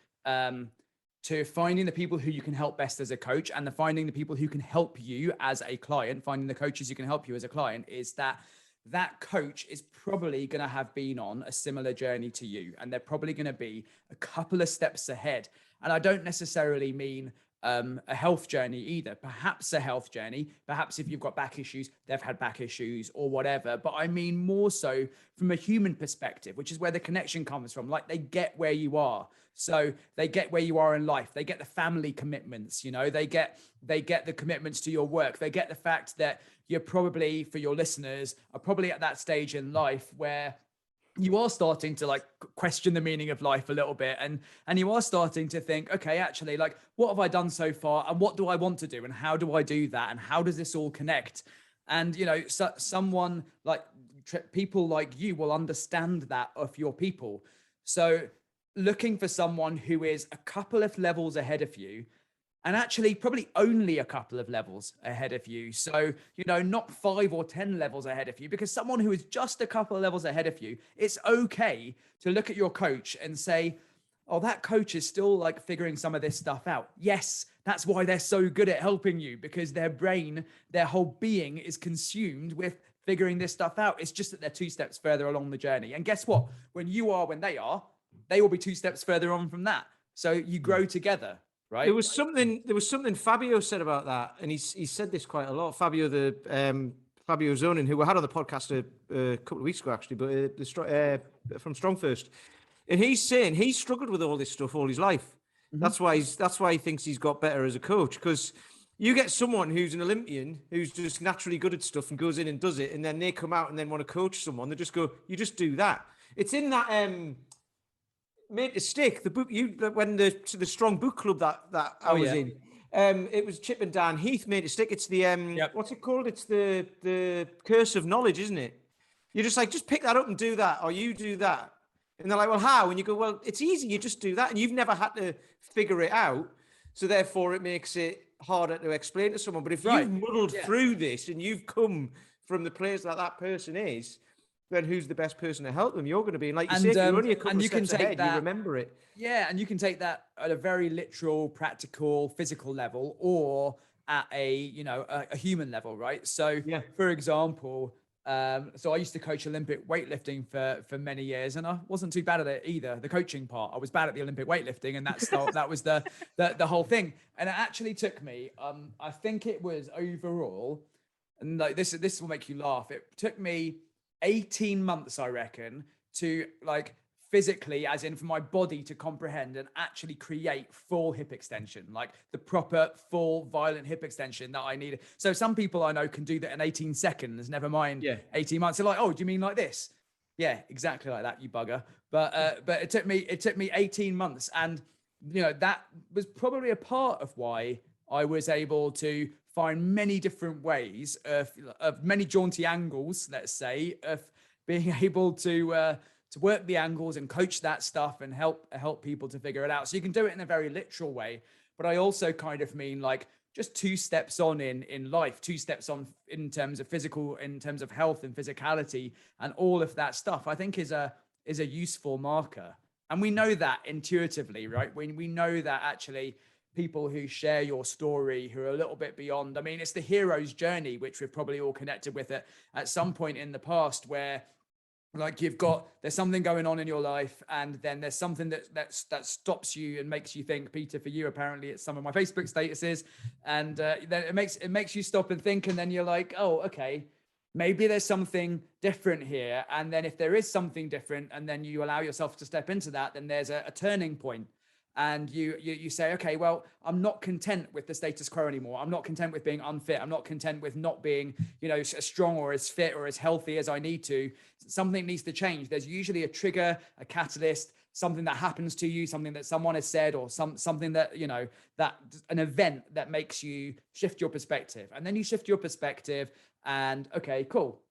finding the people who you can help best as a coach, and finding the people who can help you as a client, finding the coaches who can help you as a client, is that coach is probably going to have been on a similar journey to you, and they're probably going to be a couple of steps ahead. And I don't necessarily mean a health journey either. Perhaps a health journey, perhaps if you've got back issues, they've had back issues or whatever. But I mean more so from a human perspective, which is where the connection comes from. Like, they get where you are. So they get where you are in life. They get the family commitments, they get the commitments to your work. They get the fact that you're probably, for your listeners, are probably at that stage in life where you are starting to question the meaning of life a little bit, and you are starting to think, okay, actually, what have I done so far, and what do I want to do, and how do I do that, and how does this all connect? And someone like people like you will understand that of your people. So looking for someone who is a couple of levels ahead of you, and actually probably only a couple of levels ahead of you. So, not 5 or 10 levels ahead of you, because someone who is just a couple of levels ahead of you, it's okay to look at your coach and say, oh, that coach is still figuring some of this stuff out. Yes, that's why they're so good at helping you, because their brain, their whole being is consumed with figuring this stuff out. It's just that they're 2 steps further along the journey. And guess what? When they will be 2 steps further on from that. So you grow together. Right. There was something Fabio said about that, and he said this quite a lot. Fabio Zonin, who we had on the podcast a couple of weeks ago, actually, but from Strong First, and he's saying he struggled with all this stuff all his life. Mm-hmm. That's why he thinks he's got better as a coach, because you get someone who's an Olympian who's just naturally good at stuff and goes in and does it, and then they come out and then want to coach someone. They just go, you just do that. It's in that Made to Stick, the book to the Strong Book Club that I was in. It was Chip and Dan Heath Made to Stick. It's the what's it called? It's the Curse of Knowledge, isn't it? You're just pick that up and do that, or you do that. And they're like, well, how? And you go, well, it's easy. You just do that, and you've never had to figure it out. So therefore, it makes it harder to explain to someone. But if you've muddled through this and you've come from the place that person is, then who's the best person to help them? You're going to be, like you said, you're only a couple of steps ahead, you remember it. Yeah, and you can take that at a very literal, practical, physical level, or at a human level, right? So, for example, so I used to coach Olympic weightlifting for many years, and I wasn't too bad at it either. The coaching part, I was bad at the Olympic weightlifting, and that was the whole thing. And it actually took me, I think it was overall, and this will make you laugh. It took me 18 months, I reckon, to physically, as in for my body to comprehend and actually create full hip extension, the proper full violent hip extension that I needed. So some people I know can do that in 18 seconds, never mind 18 months. They're like, oh, do you mean like this? Yeah, exactly like that, you bugger. But it took me 18 months. And, that was probably a part of why I was able to find many different ways of many jaunty angles, let's say, of being able to work the angles and coach that stuff and help people to figure it out. So you can do it in a very literal way, but I also kind of mean just 2 steps on in life, 2 steps on in terms of physical, in terms of health and physicality and all of that stuff, I think is a useful marker. And we know that intuitively, right? We know that actually people who share your story, who are a little bit beyond. I mean, it's the hero's journey, which we've probably all connected with it at some point in the past, where there's something going on in your life, and then there's something that stops you and makes you think. Peter, for you, apparently it's some of my Facebook statuses, and then it makes you stop and think, and then you're like, oh, okay, maybe there's something different here. And then if there is something different, and then you allow yourself to step into that, then there's a turning point. And you say, okay, well, I'm not content with the status quo anymore. I'm not content with being unfit. I'm not content with not being, as strong or as fit or as healthy as I need to. Something needs to change. There's usually a trigger, a catalyst, something that happens to you, something that someone has said, or something that, that an event that makes you shift your perspective. And then you shift your perspective and, okay, cool.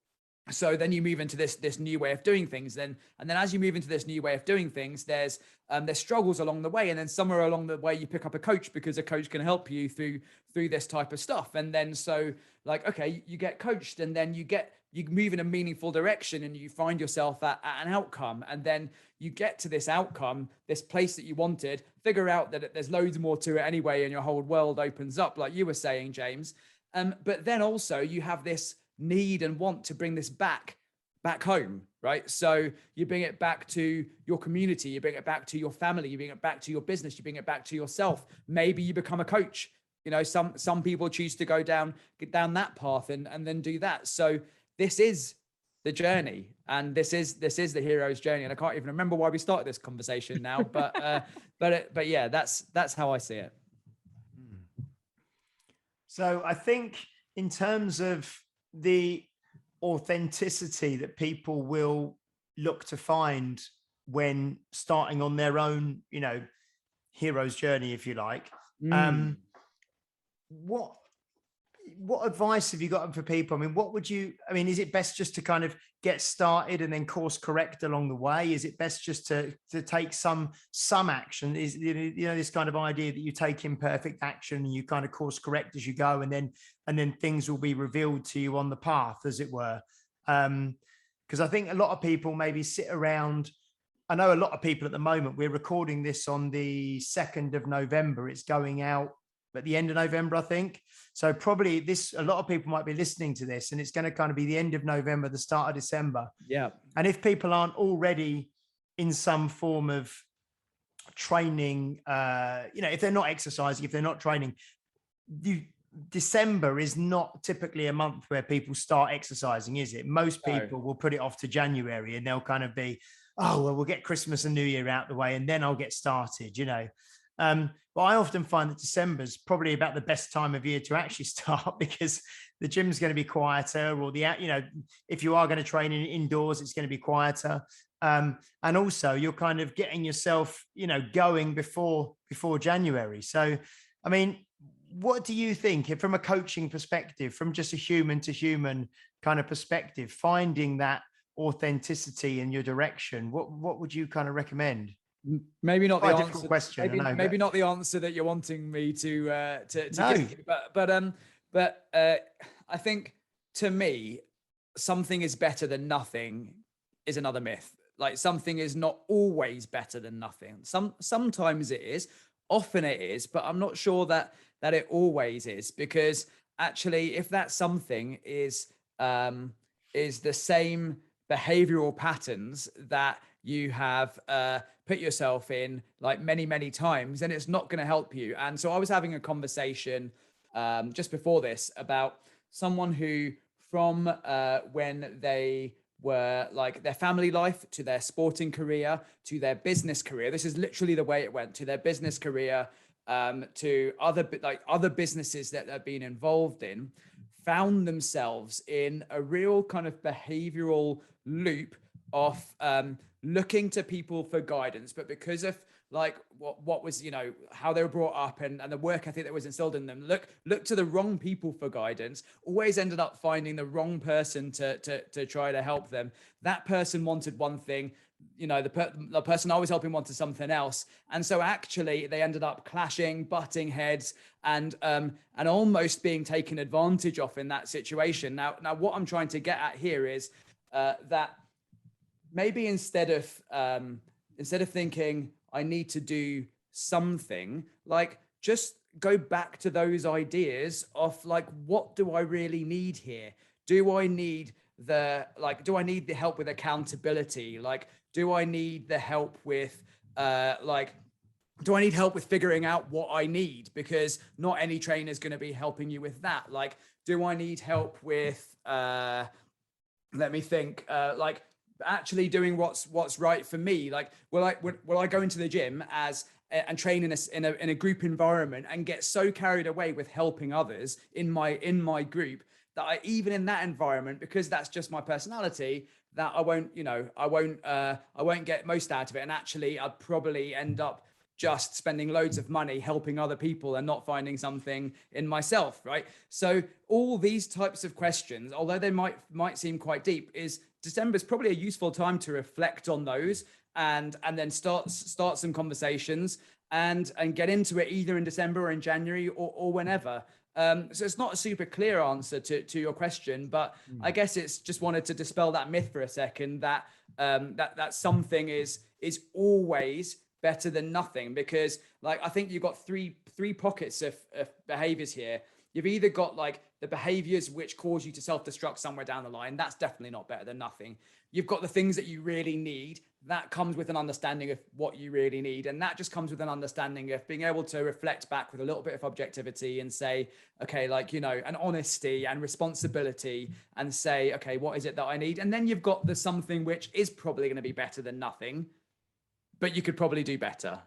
So then you move into this new way of doing things, and then as you move into this new way of doing things, there's struggles along the way, and then somewhere along the way you pick up a coach, because a coach can help you through this type of stuff. And then so like, okay, you get coached, and then you move in a meaningful direction, and you find yourself at an outcome, and then you get to this outcome, this place that you wanted, figure out that there's loads more to it anyway, and your whole world opens up, like you were saying, James. But then also you have this need and want to bring this back home, right? So you bring it back to your community, you bring it back to your family, you bring it back to your business, you bring it back to yourself. Maybe you become a coach. You know, some people choose to go down that path and then do that. So this is the journey, and this is the hero's journey. And I can't even remember why we started this conversation now, but yeah, that's how I see it. So I think in terms of the authenticity that people will look to find when starting on their own, you know, hero's journey, if you like, what advice have you got for people? I mean, is it best just to kind of get started and then course correct along the way? Is it best just to take some action? Is, you know, this kind of idea that you take imperfect action and you kind of course correct as you go, and then things will be revealed to you on the path, as it were. Because I think a lot of people maybe sit around. I know a lot of people at the moment, we're recording this on the 2nd of November. It's going out at the end of November, I think. So probably a lot of people might be listening to this, and it's going to kind of be the end of November, the start of December. Yeah. And if people aren't already in some form of training, you know, if they're not exercising, if they're not training, December is not typically a month where people start exercising, is it? Most people will put it off to January, and they'll kind of be, oh, well, we'll get Christmas and New Year out the way, and then I'll get started, you know. But I often find that December's probably about the best time of year to actually start, because the gym's going to be quieter, or you know, if you are going to train indoors, it's going to be quieter. And also you're kind of getting yourself, you know, going before January. So, I mean, what do you think from a coaching perspective, from just a human to human kind of perspective, finding that authenticity in your direction? What would you kind of recommend? Maybe not the answer. Difficult question. Maybe not the answer that you're wanting me to No. give you, but I think, to me, something is better than nothing is another myth. Like, something is not always better than nothing. Sometimes it is, often it is, but I'm not sure that it always is, because actually, if that something is the same behavioral patterns that you have put yourself in like many times, then it's not going to help you. And so I was having a conversation just before this about someone who, from when they were like their family life, to their sporting career, to their business career, this is literally the way it went, to their business career, to other businesses that they've been involved in, found themselves in a real kind of behavioral loop of looking to people for guidance, but because of like what was, you know, how they were brought up and the work ethic that was instilled in them, look to the wrong people for guidance, always ended up finding the wrong person to try to help them. That person wanted one thing, you know, the person I was helping wanted something else. And so actually they ended up clashing, butting heads, and almost being taken advantage of in that situation. Now what I'm trying to get at here is that maybe instead of thinking I need to do something, like, just go back to those ideas of like, what do I really need here? Do I need the help with accountability? Like, do I need the help with do I need help with figuring out what I need? Because not any trainer is going to be helping you with that. Like, do I need help with let me think, like, actually doing what's right for me? Like, will I go into the gym and train in a group environment and get so carried away with helping others in my group that I, even in that environment, because that's just my personality, that I won't get most out of it, and actually I'd probably end up just spending loads of money helping other people and not finding something in myself, right? So all these types of questions, although they might seem quite deep, is December is probably a useful time to reflect on those and then start some conversations and get into it either in December or in January or whenever. So it's not a super clear answer to your question, but I guess it's just wanted to dispel that myth for a second that that something is always better than nothing, because like I think you've got three pockets of behaviors here. You've either got like the behaviors which cause you to self-destruct somewhere down the line. That's definitely not better than nothing. You've got the things that you really need. That comes with an understanding of what you really need. And that just comes with an understanding of being able to reflect back with a little bit of objectivity and say, okay, like, you know, an honesty and responsibility and say, okay, what is it that I need? And then you've got the something which is probably going to be better than nothing, but you could probably do better.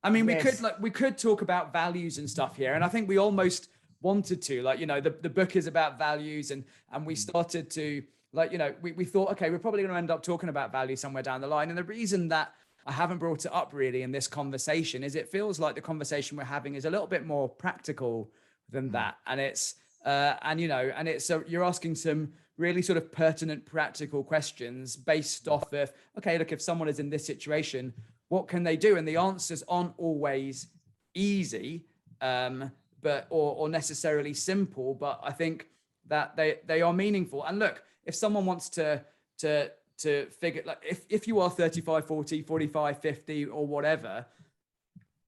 I mean, Yes. we could talk about values and stuff here. And I think we almost wanted to, like, you know, the book is about values and we started to, like, you know, we thought, okay, we're probably going to end up talking about values somewhere down the line. And the reason that I haven't brought it up really in this conversation is it feels like the conversation we're having is a little bit more practical than that. And it's, and, you know, and it's, so you're asking some really sort of pertinent, practical questions based off of, okay, look, if someone is in this situation, what can they do? And the answers aren't always easy, but or necessarily simple, but I think that they are meaningful. And look, if someone wants to figure, like if you are 35, 40, 45, 50 or whatever,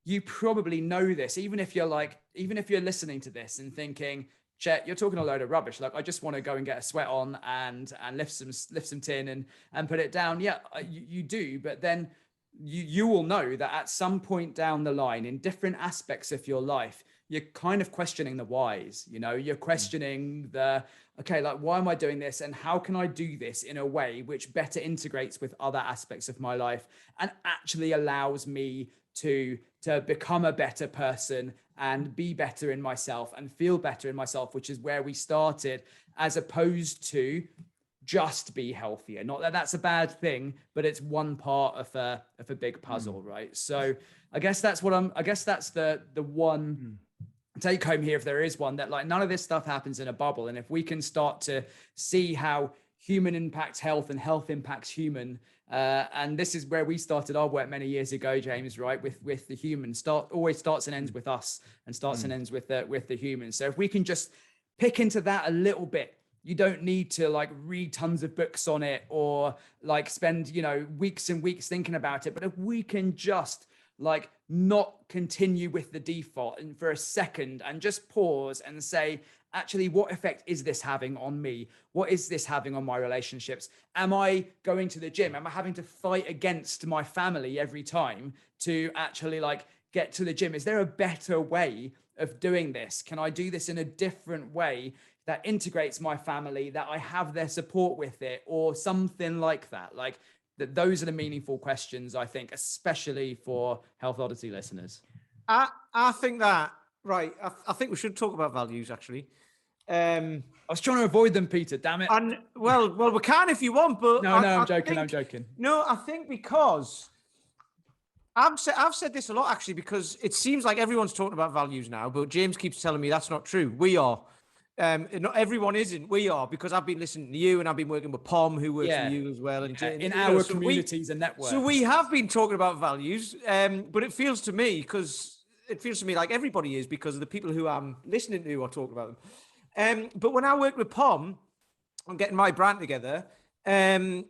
you probably know this, even if you're listening to this and thinking, Chet, you're talking a load of rubbish. Like, I just want to go and get a sweat on and lift some tin and put it down. Yeah, you do. But then you will know that at some point down the line in different aspects of your life, you're kind of questioning the whys, you know, you're questioning okay, like, why am I doing this? And how can I do this in a way which better integrates with other aspects of my life and actually allows me to become a better person and be better in myself and feel better in myself, which is where we started, as opposed to just be healthier. Not that that's a bad thing, but it's one part of a big puzzle, right? So I guess that's the one take home here, if there is one, that like none of this stuff happens in a bubble. And if we can start to see how human impacts health and health impacts human, and this is where we started our work many years ago, James, right? With the human always starts and ends with us and starts and ends with the human. So if we can just pick into that a little bit, you don't need to like read tons of books on it or like spend, you know, weeks and weeks thinking about it. But if we can just like not continue with the default and for a second and just pause and say, actually, what effect is this having on me? What is this having on my relationships? Am I going to the gym? Am I having to fight against my family every time to actually like get to the gym? Is there a better way of doing this? Can I do this in a different way that integrates my family, that I have their support with it, or something like that? Like, that those are the meaningful questions, I think, especially for Health Oddity listeners. I think that, right, I think we should talk about values, actually. I was trying to avoid them, Peter, damn it. And well, we can if you want, but I'm joking. No, I think because I've said this a lot, actually, because it seems like everyone's talking about values now, but James keeps telling me that's not true. We are. Not everyone isn't. We are, because I've been listening to you and I've been working with Pom, who works with you as well, and in our communities and networks. So we have been talking about values, but it feels to me like everybody is, because of the people who I'm listening to are talking about them. But when I work with Pom on getting my brand together, you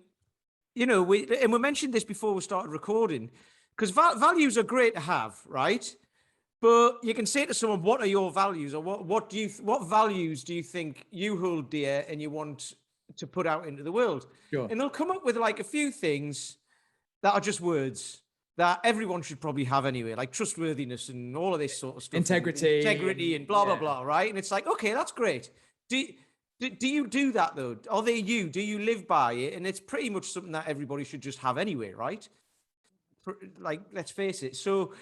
know, we mentioned this before we started recording, because values are great to have, right? But you can say to someone, what are your values? Or what values do you think you hold dear and you want to put out into the world? Sure. And they'll come up with like a few things that are just words that everyone should probably have anyway, like trustworthiness and all of this sort of stuff. Integrity and blah, blah, blah, right? And it's like, okay, that's great. Do you do that though? Are they you? Do you live by it? And it's pretty much something that everybody should just have anyway, right? Like, let's face it. So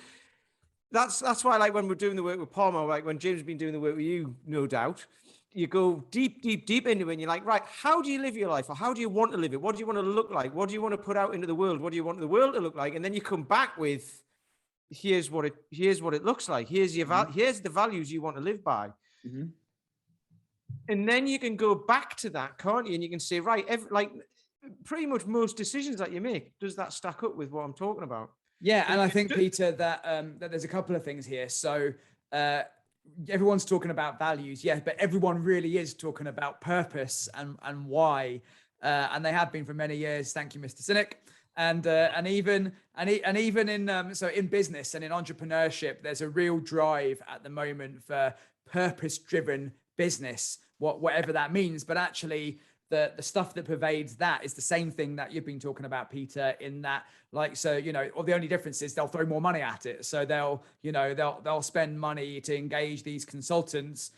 that's why, like, when we're doing the work with Palmer, like when James has been doing the work with you, no doubt, you go deep into it, and you're like, right, how do you live your life, or how do you want to live it? What do you want to look like? What do you want to put out into the world? What do you want the world to look like? And then you come back with, here's what it looks like. Here's here's the values you want to live by. Mm-hmm. And then you can go back to that, can't you? And you can say, right, like pretty much most decisions that you make, does that stack up with what I'm talking about? Yeah, and I think, Peter, that there's a couple of things here. So everyone's talking about values, yeah, but everyone really is talking about purpose and why, and they have been for many years. Thank you, Mr. Cynic. And even in so in business and in entrepreneurship, there's a real drive at the moment for purpose-driven business, whatever that means. But actually, the stuff that pervades that is the same thing that you've been talking about, Peter, in that, like, so, you know, or the only difference is they'll throw more money at it. So they'll spend money to engage these consultants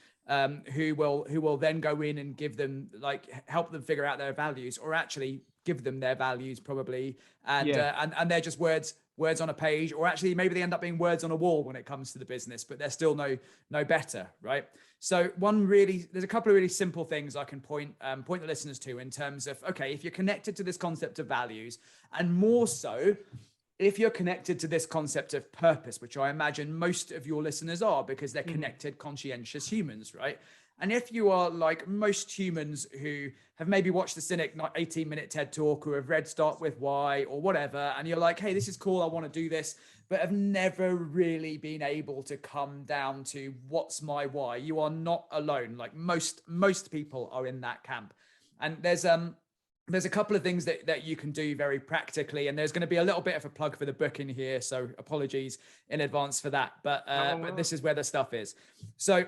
who will then go in and give them, like, help them figure out their values, or actually give them their values probably. And they're just words on a page, or actually maybe they end up being words on a wall when it comes to the business, but they're still no better, right? So there's a couple of really simple things I can point the listeners to in terms of, okay, if you're connected to this concept of values, and more so if you're connected to this concept of purpose, which I imagine most of your listeners are, because they're connected, conscientious humans, right? And if you are like most humans who have maybe watched the Cynic 18-minute TED Talk, or have read Start With Why or whatever, and you're like, hey, this is cool, I want to do this, but have never really been able to come down to what's my why, you are not alone. Like most people are in that camp. And there's a couple of things that you can do very practically, and there's going to be a little bit of a plug for the book in here, so apologies in advance for that, but this is where the stuff is. So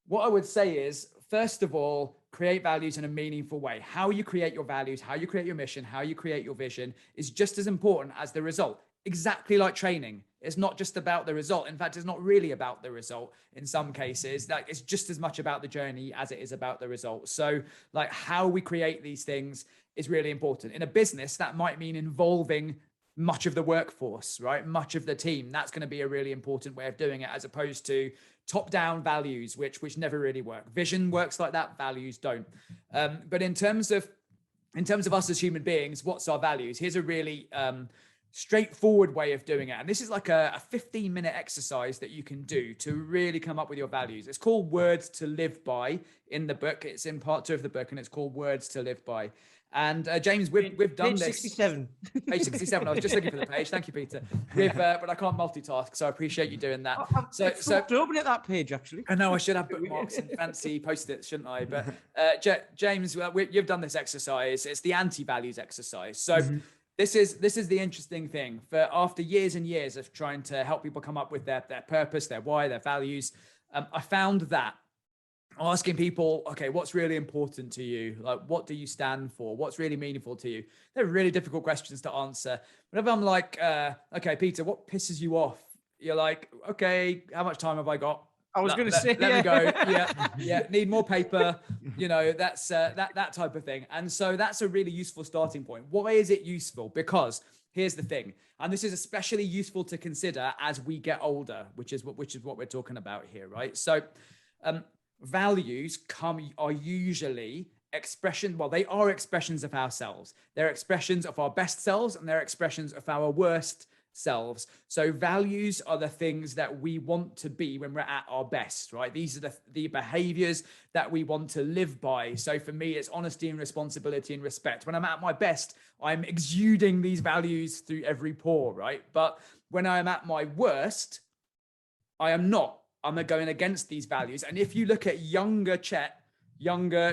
what I would say is, first of all, create values in a meaningful way. How you create your values, how you create your mission, how you create your vision is just as important as the result. Exactly like training. It's not just about the result. In fact, it's not really about the result in some cases. Like, it's just as much about the journey as it is about the result. So, like, how we create these things is really important. In a business, that might mean involving much of the workforce, right? Much of the team. That's going to be a really important way of doing it, as opposed to top-down values, which never really work. Vision works like that, values don't. But in terms of us as human beings, what's our values? Here's a really straightforward way of doing it. And this is like a 15-minute exercise that you can do to really come up with your values. It's called Words to Live By in the book. It's in part 2 of the book, and it's called Words to Live By. And James, we've done page this. 67. Page 67. I was just looking for the page. Thank you, Peter. But I can't multitask, so I appreciate you doing that. So open at that page, actually. I know I should have bookmarks and fancy post-its, shouldn't I? But James, you've done this exercise. It's the anti-values exercise. So this is the interesting thing. For after years and years of trying to help people come up with their purpose, their why, their values, I found that asking people, okay, what's really important to you? Like, what do you stand for? What's really meaningful to you? They're really difficult questions to answer. Whenever I'm like, okay, Peter, what pisses you off? You're like, okay, how much time have I got? I was going to say, let me go. Yeah. Need more paper. You know, that's that type of thing. And so that's a really useful starting point. Why is it useful? Because here's the thing, and this is especially useful to consider as we get older, which is what we're talking about here, right? So, values are usually they are expressions of ourselves. They're expressions of our best selves, and they're expressions of our worst selves. So values are the things that we want to be when we're at our best, right? These are the behaviors that we want to live by. So for me, it's honesty and responsibility and respect. When I'm at my best, I'm exuding these values through every pore, right? But when I am at my worst, I am not. I'm going against these values. And if you look at younger Chet,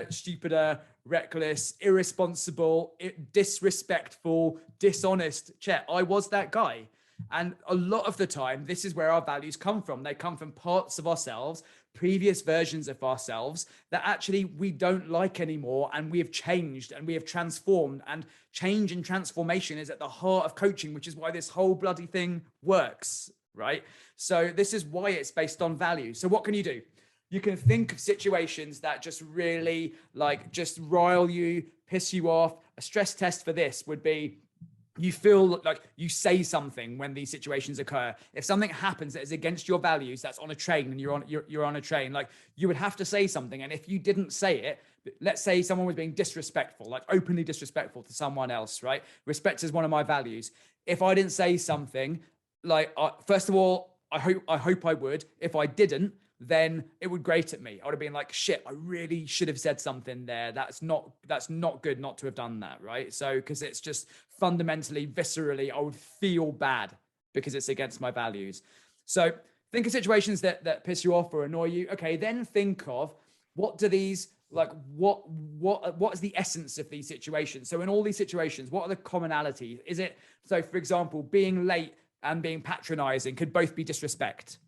stupider, reckless, irresponsible, disrespectful, dishonest Chet, I was that guy. And a lot of the time, this is where our values come from. They come from parts of ourselves, previous versions of ourselves that actually we don't like anymore. And we have changed and we have transformed. And change and transformation is at the heart of coaching, which is why this whole bloody thing works, right? So this is why it's based on value. So what can you do? You can think of situations that just really just rile you, piss you off. A stress test for this would be, you feel like you say something when these situations occur. If something happens that is against your values, that's on a train and you're on a train, like you would have to say something. And if you didn't say it, let's say someone was being disrespectful, like openly disrespectful to someone else, right? Respect is one of my values. If I didn't say something, like first of all, I hope I would. If I didn't, then it would grate at me. I would have been like, shit, I really should have said something there. That's not good not to have done that, right? So, because it's just fundamentally, viscerally, I would feel bad because it's against my values. So think of situations that piss you off or annoy you. Okay, then think of what do these, like, what is the essence of these situations? So in all these situations, what are the commonalities? Is it, so for example, being late and being patronizing could both be disrespect,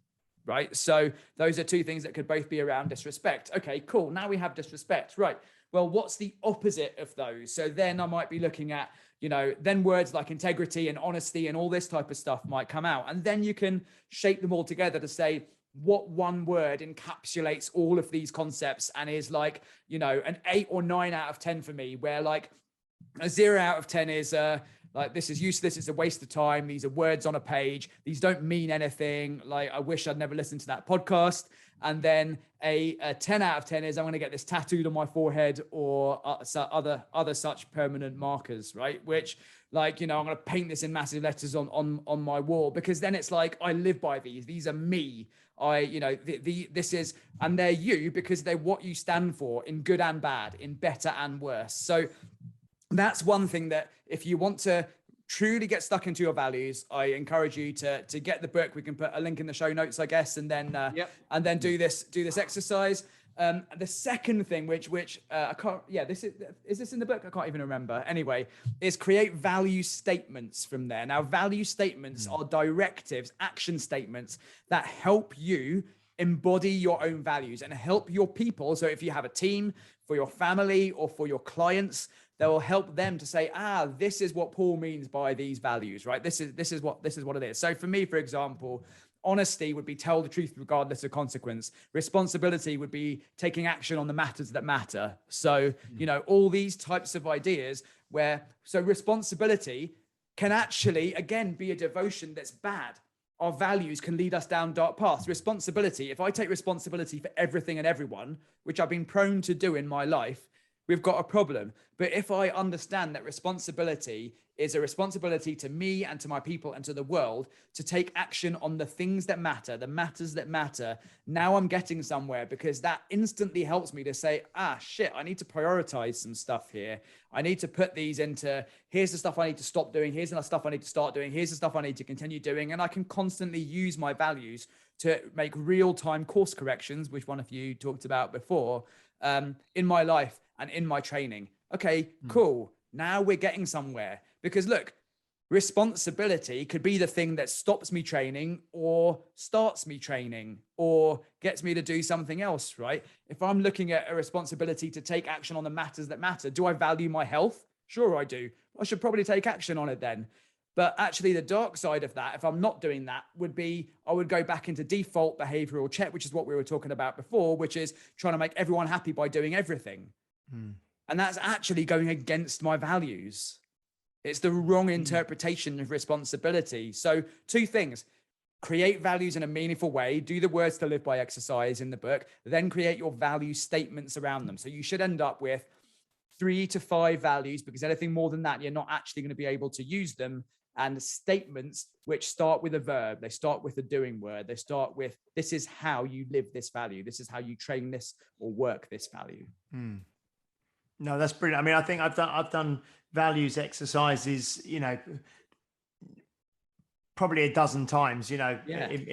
right? So those are two things that could both be around disrespect. Okay, cool. Now we have disrespect, right? Well, what's the opposite of those? So then I might be looking at, then words like integrity and honesty and all this type of stuff might come out. And then you can shape them all together to say what one word encapsulates all of these concepts and is like, an 8 or 9 out of 10 for me, where like a 0 out of 10 is, like, this is useless. It's a waste of time. These are words on a page. These don't mean anything. Like, I wish I'd never listened to that podcast. And then a 10 out of 10 is I'm going to get this tattooed on my forehead or other such permanent markers, right? Which, like, I'm going to paint this in massive letters on my wall, because then it's like, I live by these. These are me. This is, and they're you because they're what you stand for in good and bad, in better and worse. So that's one thing that if you want to truly get stuck into your values, I encourage you to get the book. We can put a link in the show notes, I guess, and then do this exercise. The second thing, which I can't, is this in the book? I can't even remember. Anyway, is create value statements from there. Now, value statements are directives, action statements that help you embody your own values and help your people. So if you have a team, for your family or for your clients, that will help them to say, this is what Paul means by these values, right? This is what it is. So for me, for example, honesty would be tell the truth regardless of consequence. Responsibility would be taking action on the matters that matter. So, all these types of ideas so responsibility can actually, again, be a devotion that's bad. Our values can lead us down dark paths. Responsibility, if I take responsibility for everything and everyone, which I've been prone to do in my life, we've got a problem. But if I understand that responsibility is a responsibility to me and to my people and to the world to take action on the things that matter, the matters that matter, now I'm getting somewhere, because that instantly helps me to say, shit, I need to prioritize some stuff here. I need to put these into, here's the stuff I need to stop doing. Here's the stuff I need to start doing. Here's the stuff I need to continue doing. And I can constantly use my values to make real-time course corrections, which one of you talked about before, in my life and in my training. Okay, cool. Now we're getting somewhere. Because look, responsibility could be the thing that stops me training or starts me training or gets me to do something else, right? If I'm looking at a responsibility to take action on the matters that matter, do I value my health? Sure, I do. I should probably take action on it then. But actually the dark side of that, if I'm not doing that, would be I would go back into default behavioral check, which is what we were talking about before, which is trying to make everyone happy by doing everything. And that's actually going against my values. It's the wrong interpretation of responsibility. So 2 things: create values in a meaningful way, do the words to live by exercise in the book, then create your value statements around them. So you should end up with 3 to 5 values, because anything more than that, you're not actually going to be able to use them. And statements which start with a verb, they start with a doing word, they start with, this is how you live this value. This is how you train this or work this value. No, that's brilliant. I mean, I think I've done values exercises, probably a dozen times, in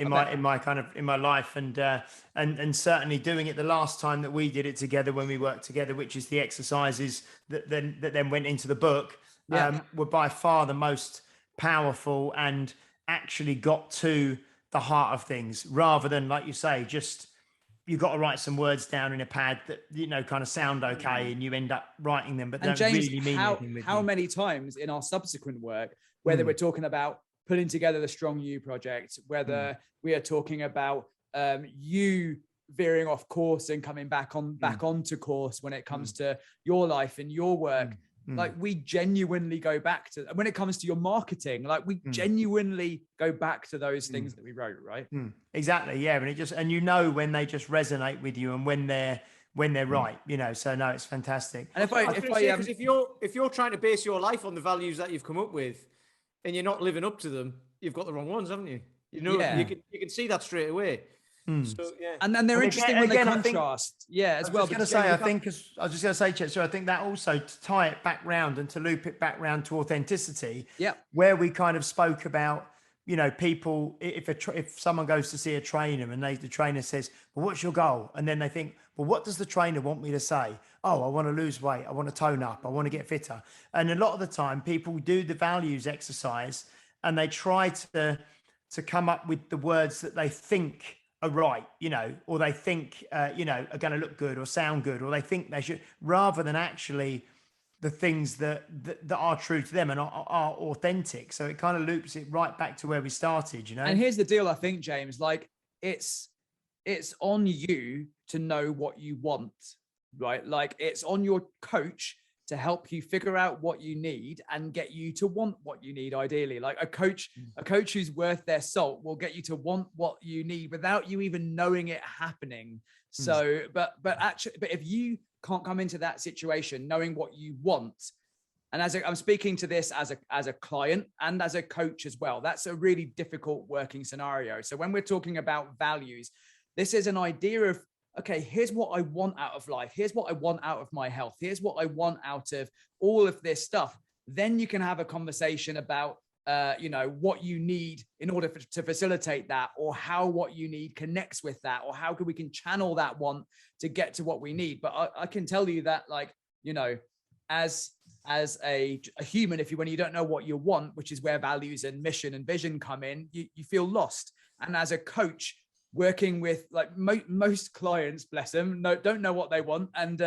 my life, and certainly doing it the last time that we did it together, when we worked together, which is the exercises that then went into the book, were by far the most powerful and actually got to the heart of things, rather than, like you say, just you've got to write some words down in a pad that, kind of sound okay, and you end up writing them, but don't James, really mean anything with how you. many times in our subsequent work, whether we're talking about putting together the Strong You project, whether we are talking about you veering off course and coming back onto course when it comes to your life and your work, Like we genuinely go back to, when it comes to your marketing, like we genuinely go back to those things that we wrote, right? Exactly. Yeah. And you know, when they just resonate with you and when they're right, you know, so no, it's fantastic. And if you're trying to base your life on the values that you've come up with and you're not living up to them, you've got the wrong ones, haven't you? You know, you can see that straight away. So yeah, and then they're interesting when they contrast. As well. I was just going to say, Chet, so I think that also, to tie it back round and to loop it back round to authenticity, where we kind of spoke about, you know, people, if someone goes to see a trainer and the trainer says, well, what's your goal? And then they think, well, what does the trainer want me to say? Oh, I want to lose weight. I want to tone up. I want to get fitter. And a lot of the time people do the values exercise and they try to come up with the words that they think are right, you know, or they think, you know, are going to look good or sound good, or they think they should, rather than actually the things that are true to them and are authentic. So it kind of loops it right back to where we started, you know. And here's the deal, I think, James, like it's on you to know what you want, right? Like it's on your coach to help you figure out what you need and get you to want what you need. Ideally, like a coach who's worth their salt will get you to want what you need without you even knowing it happening. So, but if you can't come into that situation knowing what you want, and I'm speaking to this as a client and as a coach as well, that's a really difficult working scenario. So when we're talking about values, this is an idea of, okay, here's what I want out of life. Here's what I want out of my health. Here's what I want out of all of this stuff. Then you can have a conversation about, you know, what you need in order to facilitate that, or how what you need connects with that, or how we can channel that want to get to what we need. But I can tell you that, like, you know, as a human, when you don't know what you want, which is where values and mission and vision come in, you feel lost. And as a coach, working with like most clients, bless them, don't know what they want, and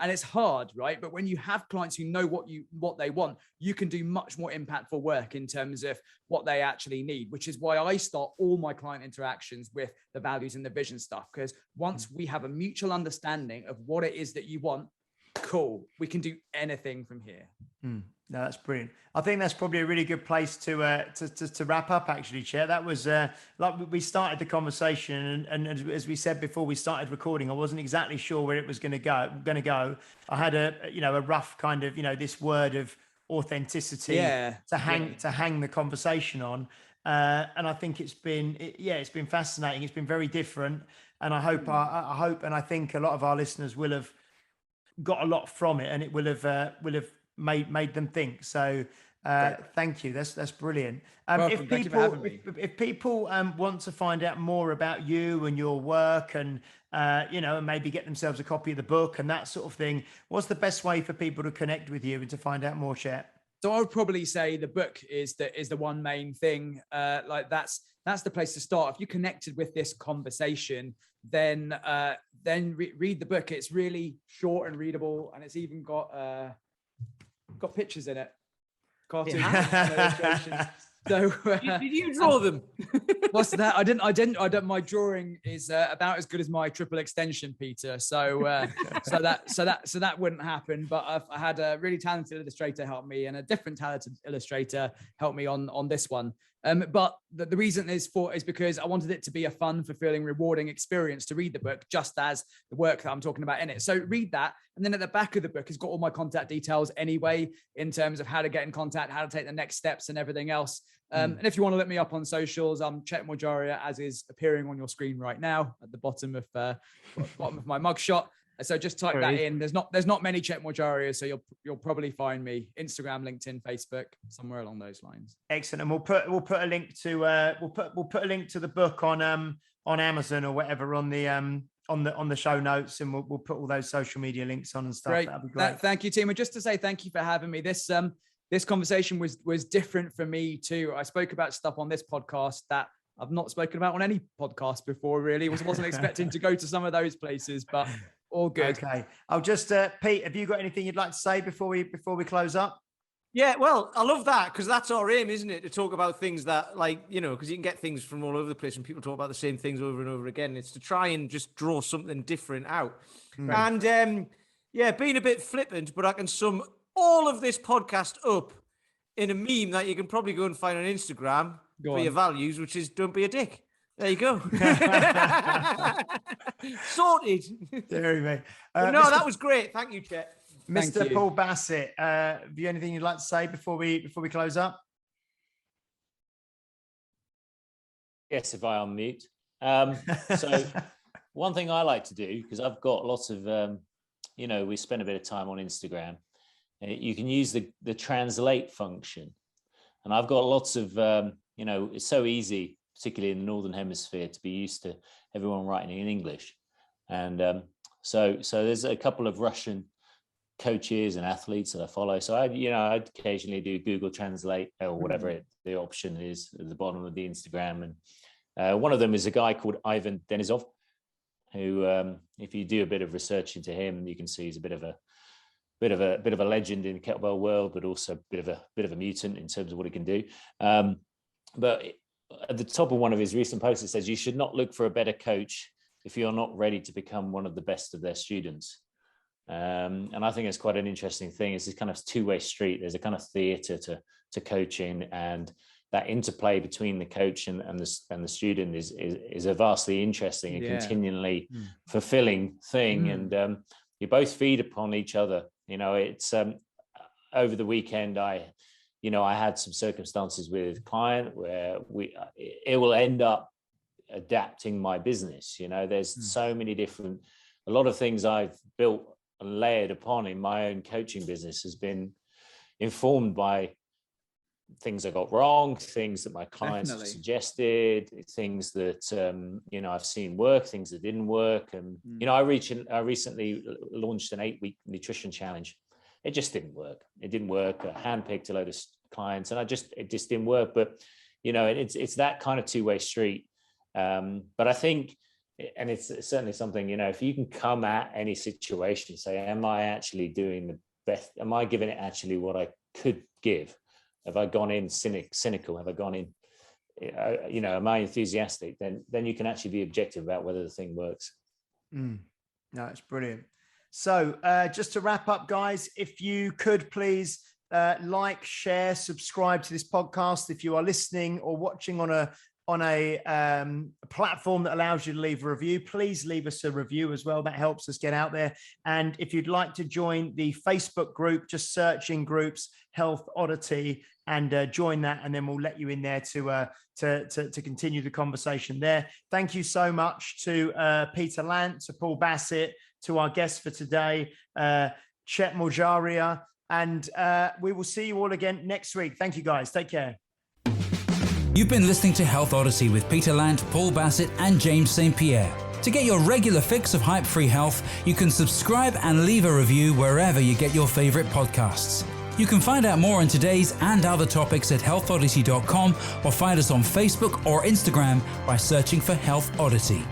it's hard, right? But when you have clients who know what they want, you can do much more impactful work in terms of what they actually need, which is why I start all my client interactions with the values and the vision stuff. Because once we have a mutual understanding of what it is that you want, cool, we can do anything from here. No, that's brilliant. I think that's probably a really good place to wrap up, actually, Chet. That was like we started the conversation, and as we said before we started recording, I wasn't exactly sure where it was going to go. I had a rough kind of, you know, this word of authenticity to hang the conversation on, and I think it's been fascinating. It's been very different, and I hope and I think a lot of our listeners will have got a lot from it, and it will have made them think. So thank you. That's brilliant. If people want to find out more about you and your work, and you know, and maybe get themselves a copy of the book and that sort of thing, what's the best way for people to connect with you and to find out more, Chet? So I would probably say the book is the one main thing. Like that's the place to start. If you connected with this conversation, then read the book. It's really short and readable, and it's even got pictures in it, cartoons, illustrations. So did you draw them? What's that? I didn't. My drawing is about as good as my triple extension, Peter. So that wouldn't happen. But I had a really talented illustrator help me, and a different talented illustrator help me on this one. But the reason is because I wanted it to be a fun, fulfilling, rewarding experience to read the book, just as the work that I'm talking about in it. So read that. And then at the back of the book, it's got all my contact details anyway, in terms of how to get in contact, how to take the next steps and everything else. And if you want to look me up on socials, I'm Chet Morjaria, as is appearing on your screen right now at the bottom of my mugshot. So just type that in. There's not many Chet Morjaria, so you'll probably find me Instagram, LinkedIn, Facebook, somewhere along those lines. Excellent. And we'll put a link to we'll put a link to the book on Amazon or whatever on the show notes, and we'll put all those social media links on and stuff. Great. That'd be great. Thank you, team. And just to say thank you for having me. This conversation was different for me too. I spoke about stuff on this podcast that I've not spoken about on any podcast before. Really, wasn't expecting to go to some of those places, but. All good. Okay. I'll just, Pete, have you got anything you'd like to say before we close up? Yeah, well, I love that, because that's our aim, isn't it? To talk about things that, like, you know, because you can get things from all over the place and people talk about the same things over and over again. It's to try and just draw something different out. And, being a bit flippant, but I can sum all of this podcast up in a meme that you can probably go and find on Instagram for your values, which is don't be a dick. There you go. Sorted. There you go. No, that was great. Thank you, Chet. Mr. Paul Bassett, have you anything you'd like to say before we close up? Yes, if I unmute. So one thing I like to do, because I've got lots of, we spend a bit of time on Instagram. You can use the translate function. And I've got lots of, it's so easy, particularly in the Northern Hemisphere, to be used to everyone writing in English. And so there's a couple of Russian coaches and athletes that I follow. So I'd occasionally do Google Translate or whatever the option is at the bottom of the Instagram. And one of them is a guy called Ivan Denisov, who, if you do a bit of research into him, you can see he's a bit of a legend in the kettlebell world, but also a bit of a mutant in terms of what he can do. But at the top of one of his recent posts, it says you should not look for a better coach if you're not ready to become one of the best of their students. And I think it's quite an interesting thing. It's this kind of two-way street. There's a kind of theatre to coaching, and that interplay between the coach and the student is a vastly interesting and continually fulfilling thing. And you both feed upon each other. It's over the weekend, I had some circumstances with a client where it will end up adapting my business. There's so many different, a lot of things I've built and layered upon in my own coaching business has been informed by things I got wrong, things that my clients have suggested, things that I've seen work, things that didn't work. And I recently launched an 8-week nutrition challenge. It just didn't work. It didn't work. I handpicked a load of clients, and it just didn't work. But it's that kind of two-way street. But I think, and it's certainly something, if you can come at any situation, say, am I actually doing the best? Am I giving it actually what I could give? Have I gone in cynical? Have I gone in, am I enthusiastic? Then you can actually be objective about whether the thing works. No, it's brilliant. So just to wrap up, guys, if you could please like, share, subscribe to this podcast. If you are listening or watching on a platform that allows you to leave a review, please leave us a review as well. That helps us get out there. And if you'd like to join the Facebook group, just search in groups Health Oddity and join that, and then we'll let you in there to continue the conversation there. Thank you so much to Peter Lant, to Paul Bassett, to our guests for today, Chet Morjaria, and we will see you all again next week. Thank you, guys. Take care. You've been listening to Health Odyssey with Peter Lant, Paul Bassett, and James St. Pierre. To get your regular fix of hype-free health, you can subscribe and leave a review wherever you get your favorite podcasts. You can find out more on today's and other topics at healthodyssey.com, or find us on Facebook or Instagram by searching for Health Oddity.